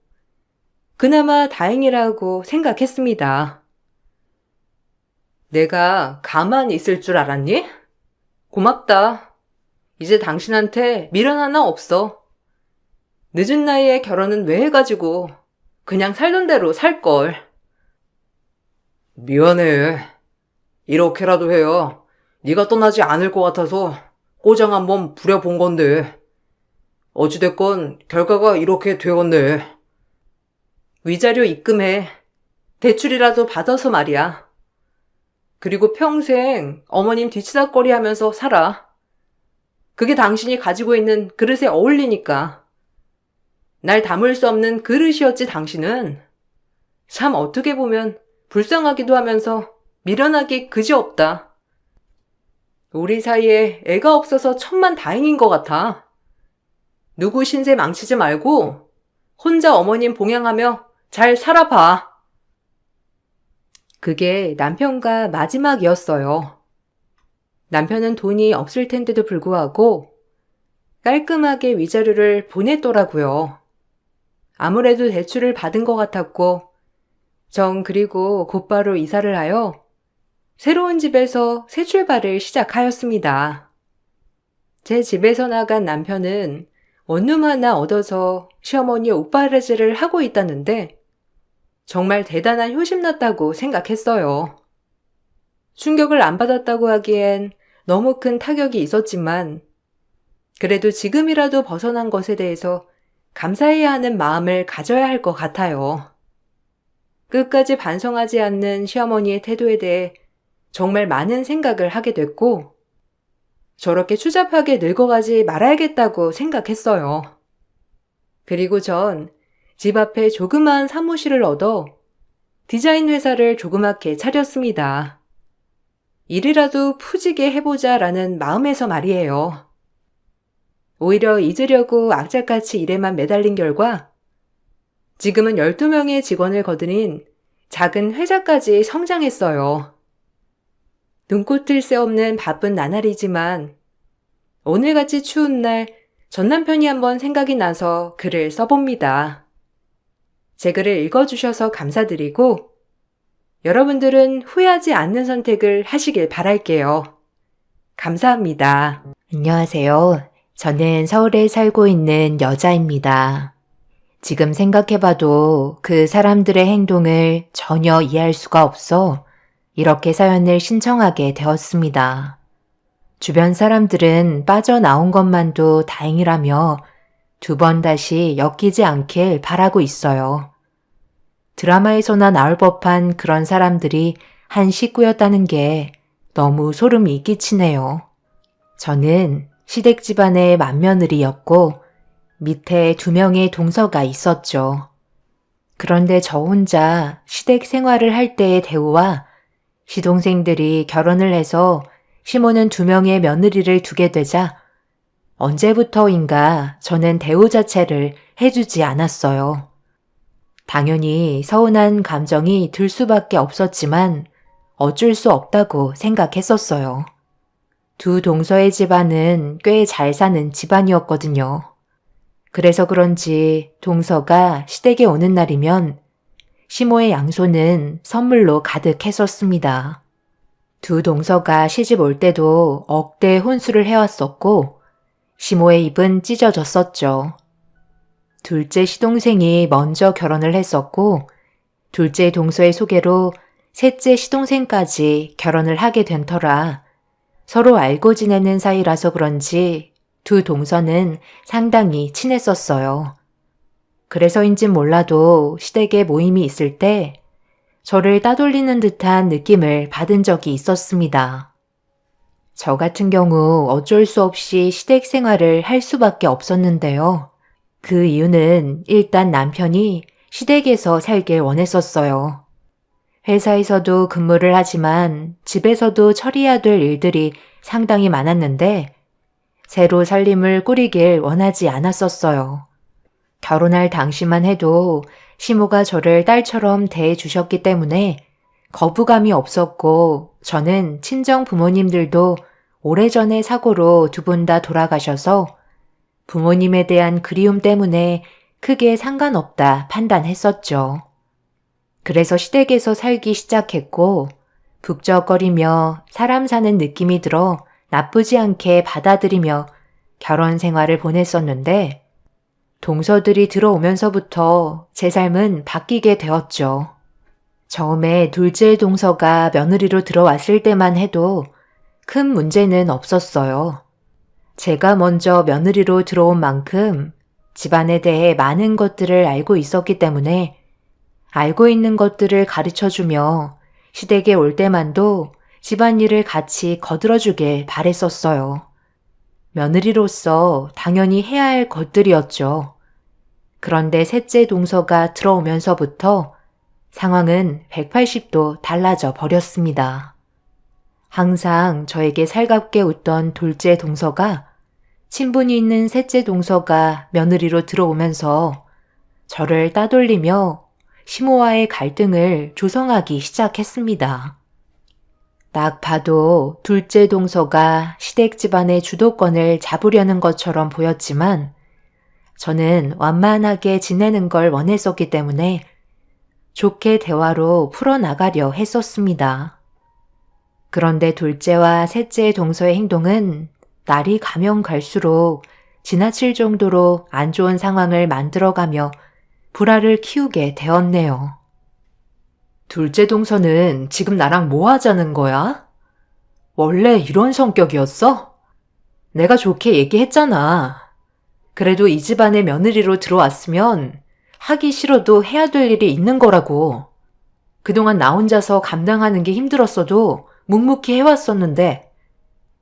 그나마 다행이라고 생각했습니다. 내가 가만히 있을 줄 알았니? 고맙다. 이제 당신한테 미련 하나 없어. 늦은 나이에 결혼은 왜 해가지고 그냥 살던 대로 살걸. 미안해. 이렇게라도 해야 네가 떠나지 않을 것 같아서 꼬장 한번 부려본 건데. 어찌됐건 결과가 이렇게 되었네. 위자료 입금해. 대출이라도 받아서 말이야. 그리고 평생 어머님 뒤치다꺼리 하면서 살아. 그게 당신이 가지고 있는 그릇에 어울리니까. 날 담을 수 없는 그릇이었지 당신은. 참 어떻게 보면 불쌍하기도 하면서 미련하기 그지없다. 우리 사이에 애가 없어서 천만 다행인 것 같아. 누구 신세 망치지 말고 혼자 어머님 봉양하며 잘 살아봐. 그게 남편과 마지막이었어요. 남편은 돈이 없을 텐데도 불구하고 깔끔하게 위자료를 보냈더라고요. 아무래도 대출을 받은 것 같았고 전 그리고 곧바로 이사를 하여 새로운 집에서 새 출발을 시작하였습니다. 제 집에서 나간 남편은 원룸 하나 얻어서 시어머니의 옷바르지를 하고 있다는데 정말 대단한 효심났다고 생각했어요. 충격을 안 받았다고 하기엔 너무 큰 타격이 있었지만 그래도 지금이라도 벗어난 것에 대해서 감사해야 하는 마음을 가져야 할 것 같아요. 끝까지 반성하지 않는 시어머니의 태도에 대해 정말 많은 생각을 하게 됐고 저렇게 추잡하게 늙어가지 말아야겠다고 생각했어요. 그리고 전 집 앞에 조그마한 사무실을 얻어 디자인 회사를 조그맣게 차렸습니다. 일이라도 푸지게 해보자라는 마음에서 말이에요. 오히려 잊으려고 악착같이 일에만 매달린 결과 지금은 12명의 직원을 거느린 작은 회사까지 성장했어요. 눈꽃을 새 없는 바쁜 나날이지만 오늘같이 추운 날 전 남편이 한번 생각이 나서 글을 써봅니다. 제 글을 읽어주셔서 감사드리고 여러분들은 후회하지 않는 선택을 하시길 바랄게요. 감사합니다. 안녕하세요. 저는 서울에 살고 있는 여자입니다. 지금 생각해봐도 그 사람들의 행동을 전혀 이해할 수가 없어 이렇게 사연을 신청하게 되었습니다. 주변 사람들은 빠져나온 것만도 다행이라며 2번 다시 엮이지 않길 바라고 있어요. 드라마에서나 나올 법한 그런 사람들이 한 식구였다는 게 너무 소름이 끼치네요. 저는 시댁 집안의 맏며느리였고 밑에 2명의 동서가 있었죠. 그런데 저 혼자 시댁 생활을 할 때의 대우와 시동생들이 결혼을 해서 시모는 2명의 며느리를 두게 되자 언제부터인가 저는 대우 자체를 해주지 않았어요. 당연히 서운한 감정이 들 수밖에 없었지만 어쩔 수 없다고 생각했었어요. 2 동서의 집안은 꽤 잘 사는 집안이었거든요. 그래서 그런지 동서가 시댁에 오는 날이면 시모의 양손은 선물로 가득했었습니다. 2 동서가 시집 올 때도 억대 혼수를 해왔었고 시모의 입은 찢어졌었죠. 둘째 시동생이 먼저 결혼을 했었고 둘째 동서의 소개로 셋째 시동생까지 결혼을 하게 된 터라 서로 알고 지내는 사이라서 그런지 2 동서는 상당히 친했었어요. 그래서인진 몰라도 시댁에 모임이 있을 때 저를 따돌리는 듯한 느낌을 받은 적이 있었습니다. 저 같은 경우 어쩔 수 없이 시댁 생활을 할 수밖에 없었는데요. 그 이유는 일단 남편이 시댁에서 살길 원했었어요. 회사에서도 근무를 하지만 집에서도 처리해야 될 일들이 상당히 많았는데 새로 살림을 꾸리길 원하지 않았었어요. 결혼할 당시만 해도 시모가 저를 딸처럼 대해주셨기 때문에 거부감이 없었고 저는 친정 부모님들도 오래전의 사고로 2분 다 돌아가셔서 부모님에 대한 그리움 때문에 크게 상관없다 판단했었죠. 그래서 시댁에서 살기 시작했고 북적거리며 사람 사는 느낌이 들어 나쁘지 않게 받아들이며 결혼 생활을 보냈었는데 동서들이 들어오면서부터 제 삶은 바뀌게 되었죠. 처음에 둘째 동서가 며느리로 들어왔을 때만 해도 큰 문제는 없었어요. 제가 먼저 며느리로 들어온 만큼 집안에 대해 많은 것들을 알고 있었기 때문에 알고 있는 것들을 가르쳐주며 시댁에 올 때만도 집안일을 같이 거들어주길 바랬었어요. 며느리로서 당연히 해야 할 것들이었죠. 그런데 셋째 동서가 들어오면서부터 상황은 180도 달라져 버렸습니다. 항상 저에게 살갑게 웃던 둘째 동서가 친분이 있는 셋째 동서가 며느리로 들어오면서 저를 따돌리며 시모와의 갈등을 조성하기 시작했습니다. 딱 봐도 둘째 동서가 시댁 집안의 주도권을 잡으려는 것처럼 보였지만 저는 완만하게 지내는 걸 원했었기 때문에 좋게 대화로 풀어나가려 했었습니다. 그런데 둘째와 셋째 동서의 행동은 날이 가면 갈수록 지나칠 정도로 안 좋은 상황을 만들어가며 불화를 키우게 되었네요. 둘째 동서는 지금 나랑 뭐 하자는 거야? 원래 이런 성격이었어? 내가 좋게 얘기했잖아. 그래도 이 집안의 며느리로 들어왔으면 하기 싫어도 해야 될 일이 있는 거라고. 그동안 나 혼자서 감당하는 게 힘들었어도 묵묵히 해왔었는데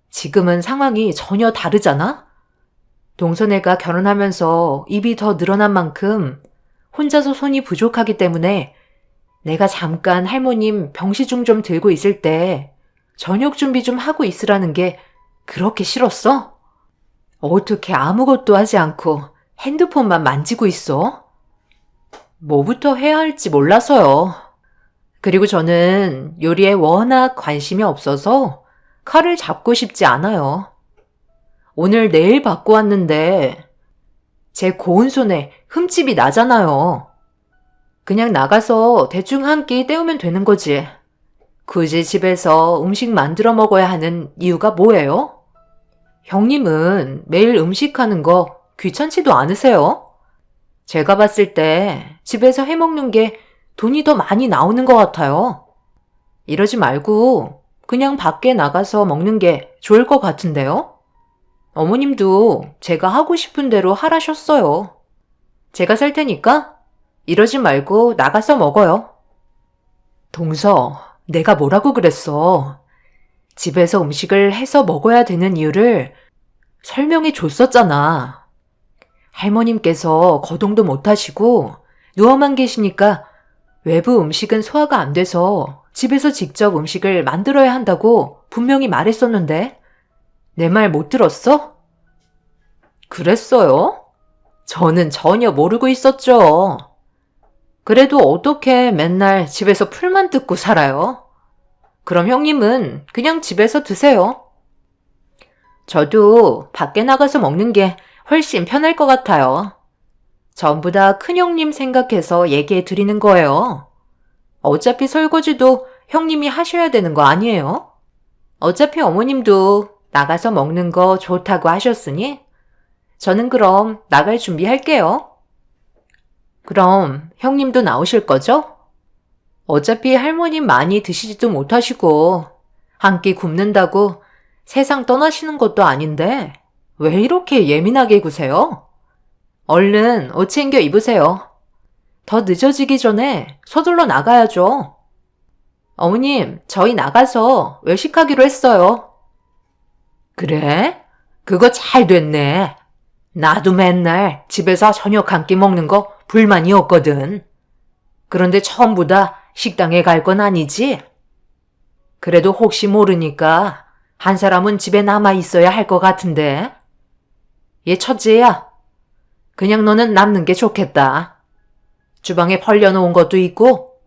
지금은 상황이 전혀 다르잖아? 동서네가 결혼하면서 입이 더 늘어난 만큼 혼자서 손이 부족하기 때문에 내가 잠깐 할머님 병시중 좀 들고 있을 때 저녁 준비 좀 하고 있으라는 게 그렇게 싫었어? 어떻게 아무것도 하지 않고 핸드폰만 만지고 있어? 뭐부터 해야 할지 몰라서요. 그리고 저는 요리에 워낙 관심이 없어서 칼을 잡고 싶지 않아요. 오늘 네일 받고 왔는데 제 고운 손에 흠집이 나잖아요. 그냥 나가서 대충 한 끼 때우면 되는 거지. 굳이 집에서 음식 만들어 먹어야 하는 이유가 뭐예요? 형님은 매일 음식하는 거 귀찮지도 않으세요? 제가 봤을 때 집에서 해먹는 게 돈이 더 많이 나오는 것 같아요. 이러지 말고 그냥 밖에 나가서 먹는 게 좋을 것 같은데요? 어머님도 제가 하고 싶은 대로 하라셨어요. 제가 살 테니까 이러지 말고 나가서 먹어요. 동서, 내가 뭐라고 그랬어? 집에서 음식을 해서 먹어야 되는 이유를 설명해 줬었잖아. 할머님께서 거동도 못 하시고 누워만 계시니까 외부 음식은 소화가 안 돼서 집에서 직접 음식을 만들어야 한다고 분명히 말했었는데 내 말 못 들었어? 그랬어요? 저는 전혀 모르고 있었죠. 그래도 어떻게 맨날 집에서 풀만 뜯고 살아요? 그럼 형님은 그냥 집에서 드세요. 저도 밖에 나가서 먹는 게 훨씬 편할 것 같아요. 전부 다 큰형님 생각해서 얘기해 드리는 거예요. 어차피 설거지도 형님이 하셔야 되는 거 아니에요? 어차피 어머님도 나가서 먹는 거 좋다고 하셨으니 저는 그럼 나갈 준비할게요. 그럼 형님도 나오실 거죠? 어차피 할머님 많이 드시지도 못하시고 한 끼 굶는다고 세상 떠나시는 것도 아닌데 왜 이렇게 예민하게 구세요? 얼른 옷 챙겨 입으세요. 더 늦어지기 전에 서둘러 나가야죠. 어머님, 저희 나가서 외식하기로 했어요. 그래? 그거 잘 됐네. 나도 맨날 집에서 저녁 한 끼 먹는 거 불만이었거든. 그런데 처음보다 식당에 갈 건 아니지? 그래도 혹시 모르니까 한 사람은 집에 남아 있어야 할 것 같은데. 얘 첫째야. 그냥 너는 남는 게 좋겠다. 주방에 벌려놓은 것도 있고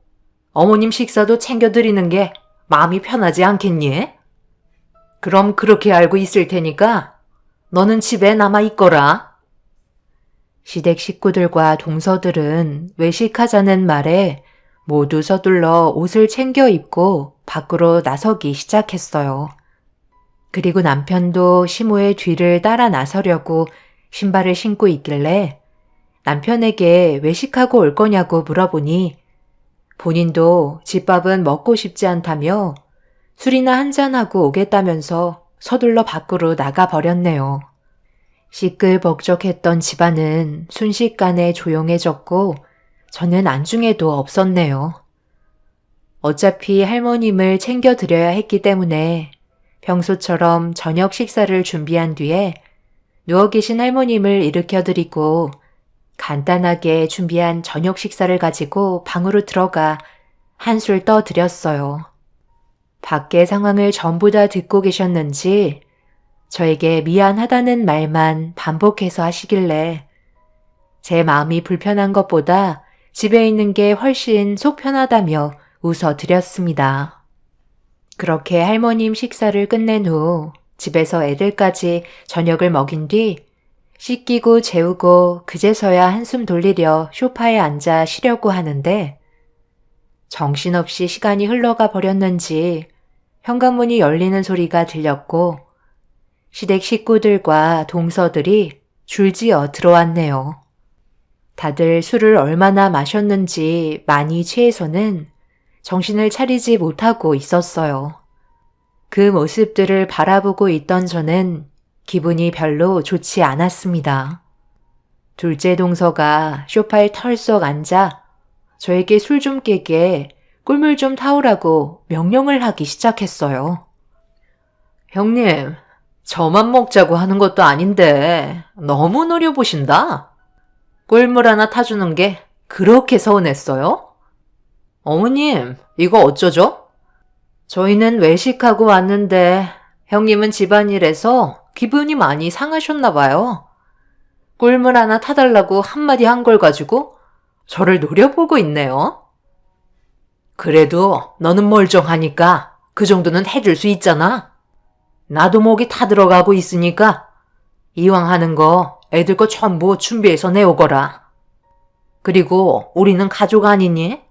어머님 식사도 챙겨드리는 게 마음이 편하지 않겠니? 그럼 그렇게 알고 있을 테니까 너는 집에 남아 있거라. 시댁 식구들과 동서들은 외식하자는 말에 모두 서둘러 옷을 챙겨 입고 밖으로 나서기 시작했어요. 그리고 남편도 시모의 뒤를 따라 나서려고 신발을 신고 있길래 남편에게 외식하고 올 거냐고 물어보니 본인도 집밥은 먹고 싶지 않다며 술이나 한잔하고 오겠다면서 서둘러 밖으로 나가버렸네요. 시끌벅적했던 집안은 순식간에 조용해졌고 저는 안중에도 없었네요. 어차피 할머님을 챙겨드려야 했기 때문에 평소처럼 저녁 식사를 준비한 뒤에 누워 계신 할머님을 일으켜드리고 간단하게 준비한 저녁 식사를 가지고 방으로 들어가 한술 떠드렸어요. 밖의 상황을 전부 다 듣고 계셨는지 저에게 미안하다는 말만 반복해서 하시길래 제 마음이 불편한 것보다 집에 있는 게 훨씬 속 편하다며 웃어드렸습니다. 그렇게 할머님 식사를 끝낸 후 집에서 애들까지 저녁을 먹인 뒤 씻기고 재우고 그제서야 한숨 돌리려 소파에 앉아 쉬려고 하는데 정신없이 시간이 흘러가 버렸는지 현관문이 열리는 소리가 들렸고 시댁 식구들과 동서들이 줄지어 들어왔네요. 다들 술을 얼마나 마셨는지 많이 취해서는 정신을 차리지 못하고 있었어요. 그 모습들을 바라보고 있던 저는 기분이 별로 좋지 않았습니다. 둘째 동서가 소파에 털썩 앉아 저에게 술 좀 깨게 꿀물 좀 타오라고 명령을 하기 시작했어요. 형님, 저만 먹자고 하는 것도 아닌데 너무 노려보신다. 꿀물 하나 타주는 게 그렇게 서운했어요? 어머님, 이거 어쩌죠? 저희는 외식하고 왔는데 형님은 집안일에서 기분이 많이 상하셨나 봐요. 꿀물 하나 타달라고 한마디 한 걸 가지고 저를 노려보고 있네요. 그래도 너는 멀쩡하니까 그 정도는 해줄 수 있잖아. 나도 목이 타들어가고 있으니까 이왕 하는 거 애들 거 전부 준비해서 내오거라. 그리고 우리는 가족 아니니?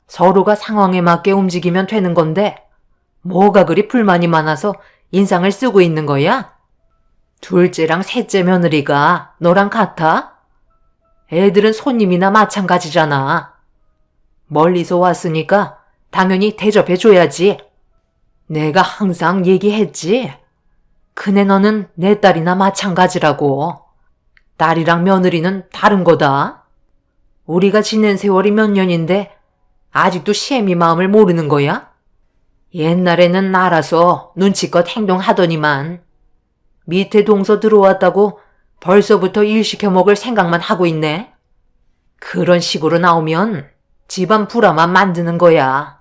서로가 상황에 맞게 움직이면 되는 건데 뭐가 그리 불만이 많아서 인상을 쓰고 있는 거야? 둘째랑 셋째 며느리가 너랑 같아? 애들은 손님이나 마찬가지잖아. 멀리서 왔으니까 당연히 대접해줘야지. 내가 항상 얘기했지. 큰애 너는 내 딸이나 마찬가지라고. 딸이랑 며느리는 다른 거다. 우리가 지낸 세월이 몇 년인데 아직도 시애미 마음을 모르는 거야? 옛날에는 알아서 눈치껏 행동하더니만 밑에 동서 들어왔다고 벌써부터 일 시켜 먹을 생각만 하고 있네. 그런 식으로 나오면 집안 불화만 만드는 거야.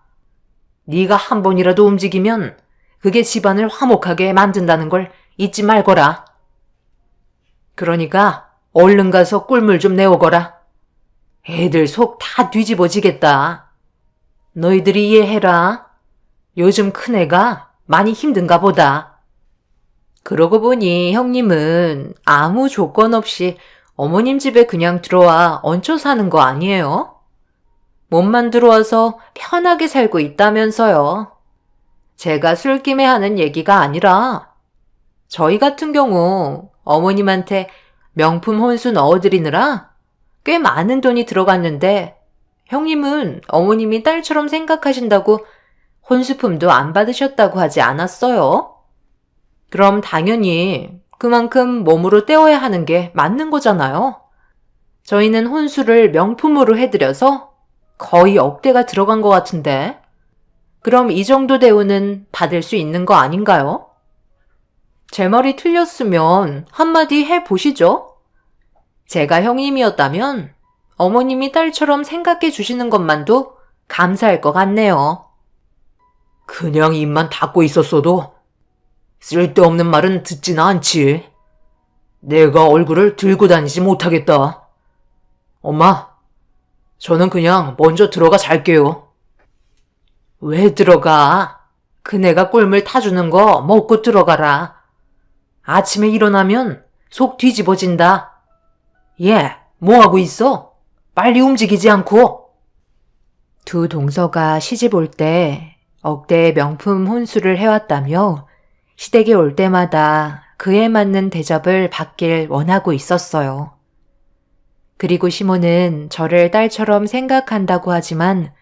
네가 한 번이라도 움직이면 그게 집안을 화목하게 만든다는 걸 잊지 말거라. 그러니까 얼른 가서 꿀물 좀 내오거라. 애들 속 다 뒤집어지겠다. 너희들이 이해해라. 요즘 큰애가 많이 힘든가 보다. 그러고 보니 형님은 아무 조건 없이 어머님 집에 그냥 들어와 얹혀 사는 거 아니에요? 몸만 들어와서 편하게 살고 있다면서요. 제가 술김에 하는 얘기가 아니라 저희 같은 경우 어머님한테 명품 혼수 넣어드리느라 꽤 많은 돈이 들어갔는데 형님은 어머님이 딸처럼 생각하신다고 혼수품도 안 받으셨다고 하지 않았어요? 그럼 당연히 그만큼 몸으로 때워야 하는 게 맞는 거잖아요. 저희는 혼수를 명품으로 해드려서 거의 억대가 들어간 것 같은데 그럼 이 정도 대우는 받을 수 있는 거 아닌가요? 제 말이 틀렸으면 한마디 해보시죠. 제가 형님이었다면 어머님이 딸처럼 생각해 주시는 것만도 감사할 것 같네요. 그냥 입만 닫고 있었어도 쓸데없는 말은 듣지는 않지. 내가 얼굴을 들고 다니지 못하겠다. 엄마, 저는 그냥 먼저 들어가 잘게요. 왜 들어가? 그네가 꿀물 타주는 거 먹고 들어가라. 아침에 일어나면 속 뒤집어진다. 얘, 뭐하고 있어? 빨리 움직이지 않고. 두 동서가 시집 올 때 억대의 명품 혼수를 해왔다며 시댁에 올 때마다 그에 맞는 대접을 받길 원하고 있었어요. 그리고 시모는 저를 딸처럼 생각한다고 하지만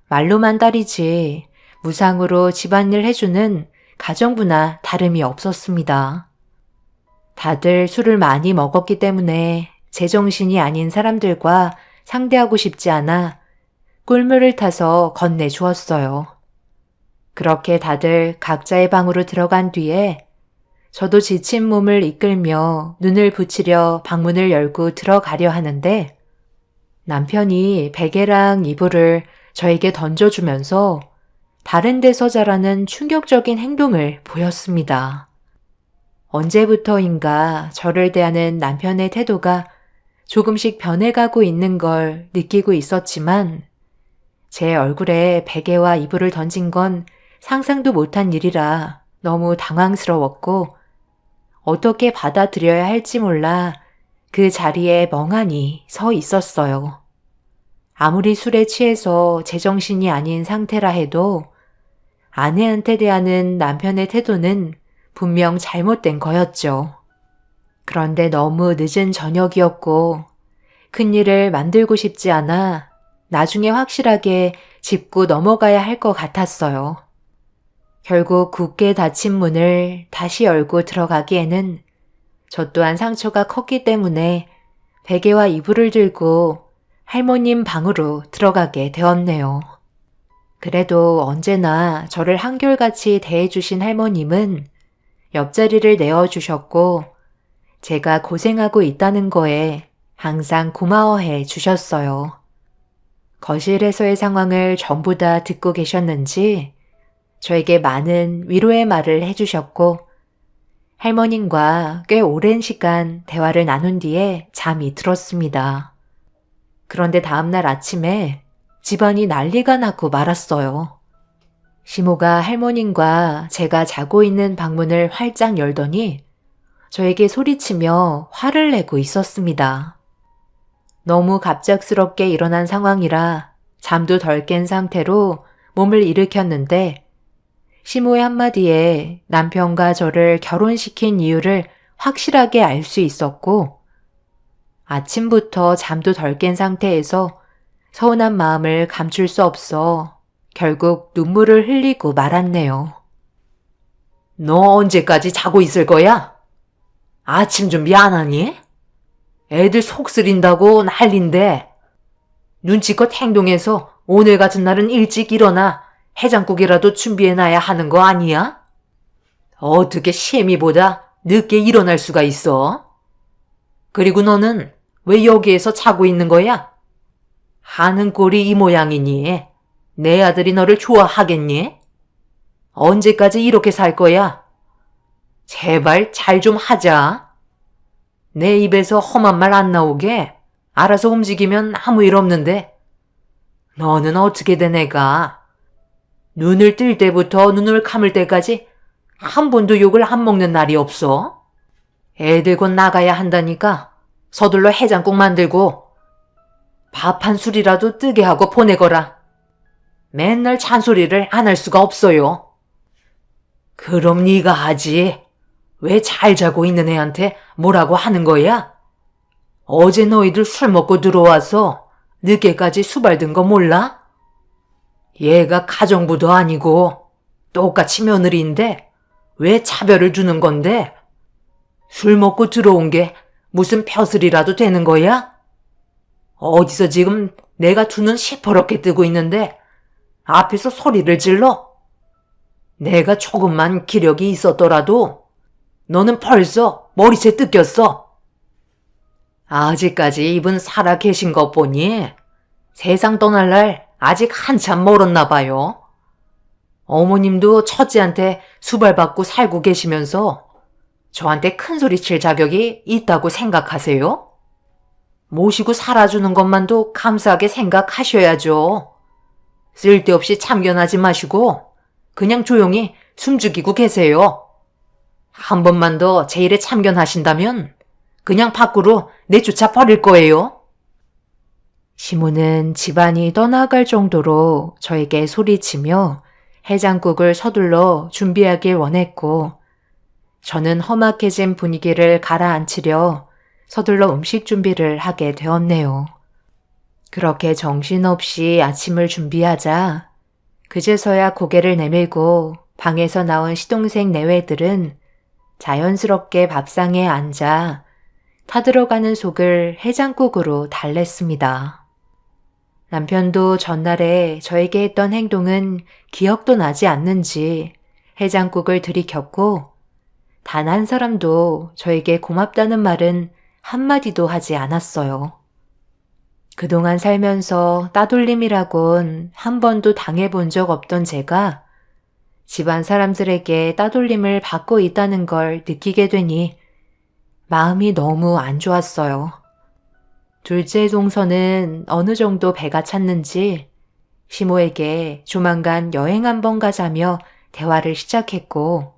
말로만 딸이지 무상으로 집안일 해주는 가정부나 다름이 없었습니다. 다들 술을 많이 먹었기 때문에 제정신이 아닌 사람들과 상대하고 싶지 않아 꿀물을 타서 건네주었어요. 그렇게 다들 각자의 방으로 들어간 뒤에 저도 지친 몸을 이끌며 눈을 붙이려 방문을 열고 들어가려 하는데 남편이 베개랑 이불을 저에게 던져주면서 다른 데서 자라는 충격적인 행동을 보였습니다. 언제부터인가 저를 대하는 남편의 태도가 조금씩 변해가고 있는 걸 느끼고 있었지만 제 얼굴에 베개와 이불을 던진 건 상상도 못한 일이라 너무 당황스러웠고 어떻게 받아들여야 할지 몰라 그 자리에 멍하니 서 있었어요. 아무리 술에 취해서 제정신이 아닌 상태라 해도 아내한테 대하는 남편의 태도는 분명 잘못된 거였죠. 그런데 너무 늦은 저녁이었고 큰일을 만들고 싶지 않아 나중에 확실하게 짚고 넘어가야 할 것 같았어요. 결국 굳게 닫힌 문을 다시 열고 들어가기에는 저 또한 상처가 컸기 때문에 베개와 이불을 들고 할머님 방으로 들어가게 되었네요. 그래도 언제나 저를 한결같이 대해주신 할머님은 옆자리를 내어주셨고 제가 고생하고 있다는 거에 항상 고마워해 주셨어요. 거실에서의 상황을 전부 다 듣고 계셨는지 저에게 많은 위로의 말을 해주셨고 할머님과 꽤 오랜 시간 대화를 나눈 뒤에 잠이 들었습니다. 그런데 다음날 아침에 집안이 난리가 나고 말았어요. 시모가 할머님과 제가 자고 있는 방문을 활짝 열더니 저에게 소리치며 화를 내고 있었습니다. 너무 갑작스럽게 일어난 상황이라 잠도 덜 깬 상태로 몸을 일으켰는데 시모의 한마디에 남편과 저를 결혼시킨 이유를 확실하게 알 수 있었고 아침부터 잠도 덜 깬 상태에서 서운한 마음을 감출 수 없어 결국 눈물을 흘리고 말았네요. 너 언제까지 자고 있을 거야? 아침 준비 안 하니? 애들 속 쓰린다고 난린데 눈치껏 행동해서 오늘 같은 날은 일찍 일어나 해장국이라도 준비해놔야 하는 거 아니야? 어떻게 시애미보다 늦게 일어날 수가 있어? 그리고 너는 왜 여기에서 자고 있는 거야? 하는 꼴이 이 모양이니 내 아들이 너를 좋아하겠니? 언제까지 이렇게 살 거야? 제발 잘 좀 하자. 내 입에서 험한 말 안 나오게 알아서 움직이면 아무 일 없는데 너는 어떻게 된 애가? 눈을 뜰 때부터 눈을 감을 때까지 한 번도 욕을 안 먹는 날이 없어? 애들 곧 나가야 한다니까 서둘러 해장국 만들고 밥 한 술이라도 뜨게 하고 보내거라. 맨날 잔소리를 안 할 수가 없어요. 그럼 네가 하지. 왜 잘 자고 있는 애한테 뭐라고 하는 거야? 어제 너희들 술 먹고 들어와서 늦게까지 수발든 거 몰라? 얘가 가정부도 아니고 똑같이 며느리인데 왜 차별을 주는 건데? 술 먹고 들어온 게 무슨 벼슬이라도 되는 거야? 어디서 지금 내가 두 눈 시퍼렇게 뜨고 있는데 앞에서 소리를 질러? 내가 조금만 기력이 있었더라도 너는 벌써 머리채 뜯겼어. 아직까지 이분 살아 계신 것 보니 세상 떠날 날 아직 한참 멀었나 봐요. 어머님도 첫째한테 수발받고 살고 계시면서 저한테 큰소리 칠 자격이 있다고 생각하세요? 모시고 살아주는 것만도 감사하게 생각하셔야죠. 쓸데없이 참견하지 마시고 그냥 조용히 숨죽이고 계세요. 한 번만 더 제 일에 참견하신다면 그냥 밖으로 내쫓아 버릴 거예요. 시모는 집안이 떠나갈 정도로 저에게 소리치며 해장국을 서둘러 준비하길 원했고 저는 험악해진 분위기를 가라앉히려 서둘러 음식 준비를 하게 되었네요. 그렇게 정신없이 아침을 준비하자 그제서야 고개를 내밀고 방에서 나온 시동생 내외들은 자연스럽게 밥상에 앉아 타들어가는 속을 해장국으로 달랬습니다. 남편도 전날에 저에게 했던 행동은 기억도 나지 않는지 해장국을 들이켰고 단 한 사람도 저에게 고맙다는 말은 한마디도 하지 않았어요. 그동안 살면서 따돌림이라곤 한 번도 당해본 적 없던 제가 집안 사람들에게 따돌림을 받고 있다는 걸 느끼게 되니 마음이 너무 안 좋았어요. 둘째 동서는 어느 정도 배가 찼는지 시모에게 조만간 여행 한번 가자며 대화를 시작했고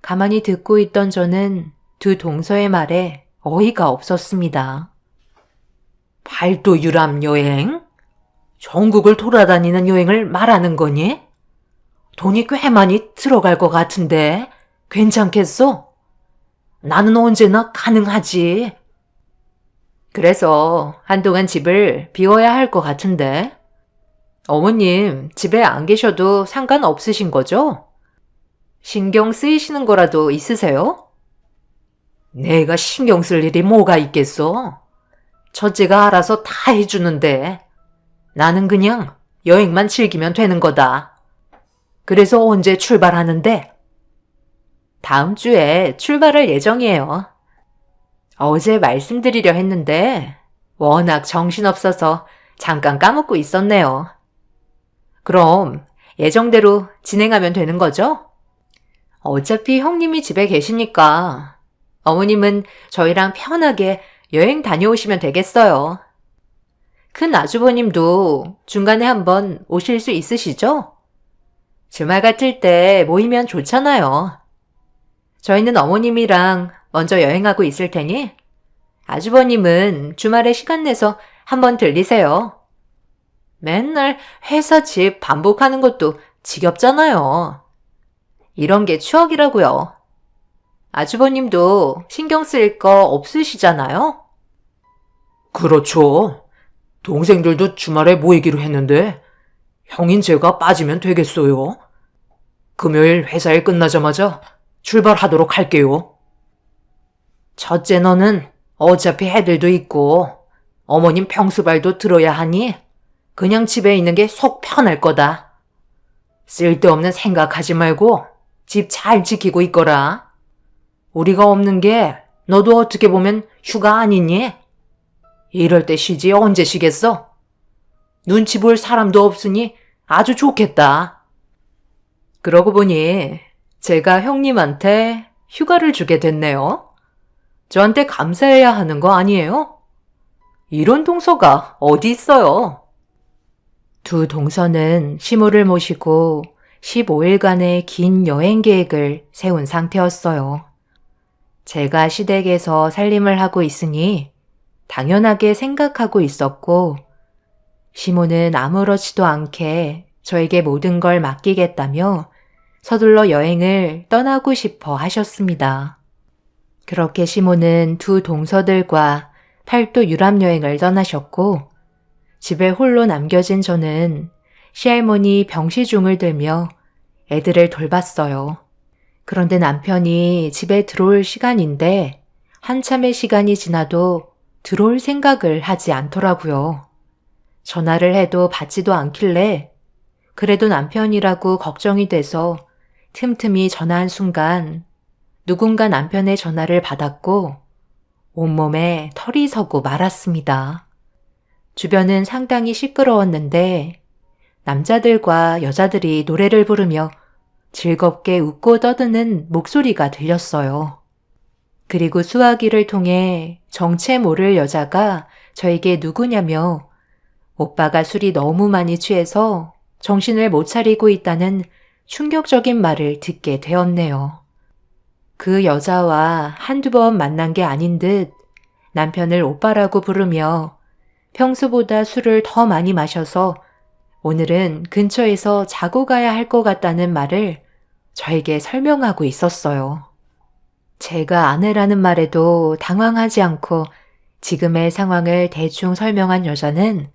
가만히 듣고 있던 저는 두 동서의 말에 어이가 없었습니다. 팔도 유람 여행? 전국을 돌아다니는 여행을 말하는 거니? 돈이 꽤 많이 들어갈 것 같은데 괜찮겠어? 나는 언제나 가능하지. 그래서 한동안 집을 비워야 할 것 같은데 어머님 집에 안 계셔도 상관없으신 거죠? 신경 쓰이시는 거라도 있으세요? 내가 신경 쓸 일이 뭐가 있겠어? 첫째가 알아서 다 해주는데 나는 그냥 여행만 즐기면 되는 거다. 그래서 언제 출발하는데? 다음 주에 출발할 예정이에요. 어제 말씀드리려 했는데 워낙 정신없어서 잠깐 까먹고 있었네요. 그럼 예정대로 진행하면 되는 거죠? 어차피 형님이 집에 계시니까 어머님은 저희랑 편하게 여행 다녀오시면 되겠어요. 큰 아주버님도 중간에 한번 오실 수 있으시죠? 주말 같을 때 모이면 좋잖아요. 저희는 어머님이랑 먼저 여행하고 있을 테니 아주버님은 주말에 시간 내서 한번 들리세요. 맨날 회사 집 반복하는 것도 지겹잖아요. 이런 게 추억이라고요. 아주버님도 신경 쓸 거 없으시잖아요? 그렇죠. 동생들도 주말에 모이기로 했는데 형인 제가 빠지면 되겠어요? 금요일 회사일 끝나자마자 출발하도록 할게요. 첫째 너는 어차피 애들도 있고 어머님 평수발도 들어야 하니 그냥 집에 있는 게 속 편할 거다. 쓸데없는 생각하지 말고 집 잘 지키고 있거라. 우리가 없는 게 너도 어떻게 보면 휴가 아니니? 이럴 때 쉬지 언제 쉬겠어? 눈치 볼 사람도 없으니 아주 좋겠다. 그러고 보니 제가 형님한테 휴가를 주게 됐네요. 저한테 감사해야 하는 거 아니에요? 이런 동서가 어디 있어요? 두 동서는 시모를 모시고 15일간의 긴 여행 계획을 세운 상태였어요. 제가 시댁에서 살림을 하고 있으니 당연하게 생각하고 있었고, 시모는 아무렇지도 않게 저에게 모든 걸 맡기겠다며 서둘러 여행을 떠나고 싶어 하셨습니다. 그렇게 시모는 두 동서들과 팔도 유람 여행을 떠나셨고, 집에 홀로 남겨진 저는 시할머니 병시중을 들며 애들을 돌봤어요. 그런데 남편이 집에 들어올 시간인데 한참의 시간이 지나도 들어올 생각을 하지 않더라고요. 전화를 해도 받지도 않길래 그래도 남편이라고 걱정이 돼서 틈틈이 전화한 순간 누군가 남편의 전화를 받았고 온몸에 털이 서고 말았습니다. 주변은 상당히 시끄러웠는데 남자들과 여자들이 노래를 부르며 즐겁게 웃고 떠드는 목소리가 들렸어요. 그리고 수화기를 통해 정체 모를 여자가 저에게 누구냐며 오빠가 술이 너무 많이 취해서 정신을 못 차리고 있다는 충격적인 말을 듣게 되었네요. 그 여자와 한두 번 만난 게 아닌 듯 남편을 오빠라고 부르며 평소보다 술을 더 많이 마셔서 오늘은 근처에서 자고 가야 할 것 같다는 말을 저에게 설명하고 있었어요. 제가 아내라는 말에도 당황하지 않고 지금의 상황을 대충 설명한 여자는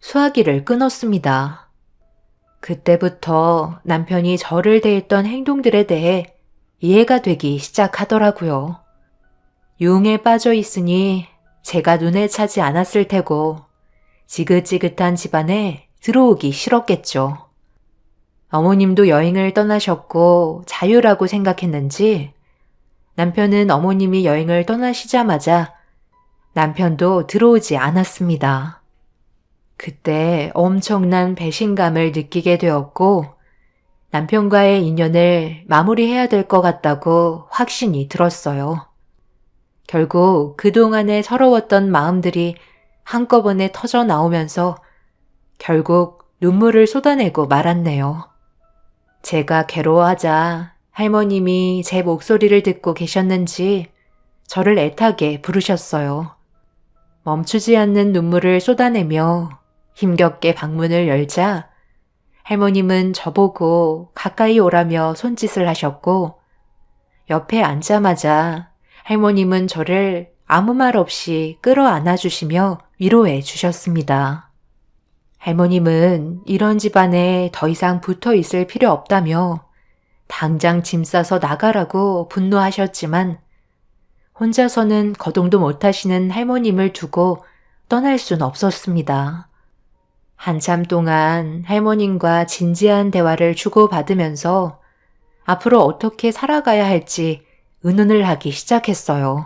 수화기를 끊었습니다. 그때부터 남편이 저를 대했던 행동들에 대해 이해가 되기 시작하더라고요. 유흥에 빠져 있으니 제가 눈에 차지 않았을 테고 지긋지긋한 집안에 들어오기 싫었겠죠. 어머님도 여행을 떠나셨고 자유라고 생각했는지 남편은 어머님이 여행을 떠나시자마자 남편도 들어오지 않았습니다. 그때 엄청난 배신감을 느끼게 되었고 남편과의 인연을 마무리해야 될 것 같다고 확신이 들었어요. 결국 그동안에 서러웠던 마음들이 한꺼번에 터져 나오면서 결국 눈물을 쏟아내고 말았네요. 제가 괴로워하자 할머님이 제 목소리를 듣고 계셨는지 저를 애타게 부르셨어요. 멈추지 않는 눈물을 쏟아내며 힘겹게 방문을 열자 할머님은 저보고 가까이 오라며 손짓을 하셨고 옆에 앉자마자 할머님은 저를 아무 말 없이 끌어안아 주시며 위로해 주셨습니다. 할머님은 이런 집안에 더 이상 붙어 있을 필요 없다며 당장 짐 싸서 나가라고 분노하셨지만 혼자서는 거동도 못하시는 할머님을 두고 떠날 순 없었습니다. 한참 동안 할머님과 진지한 대화를 주고받으면서 앞으로 어떻게 살아가야 할지 의논을 하기 시작했어요.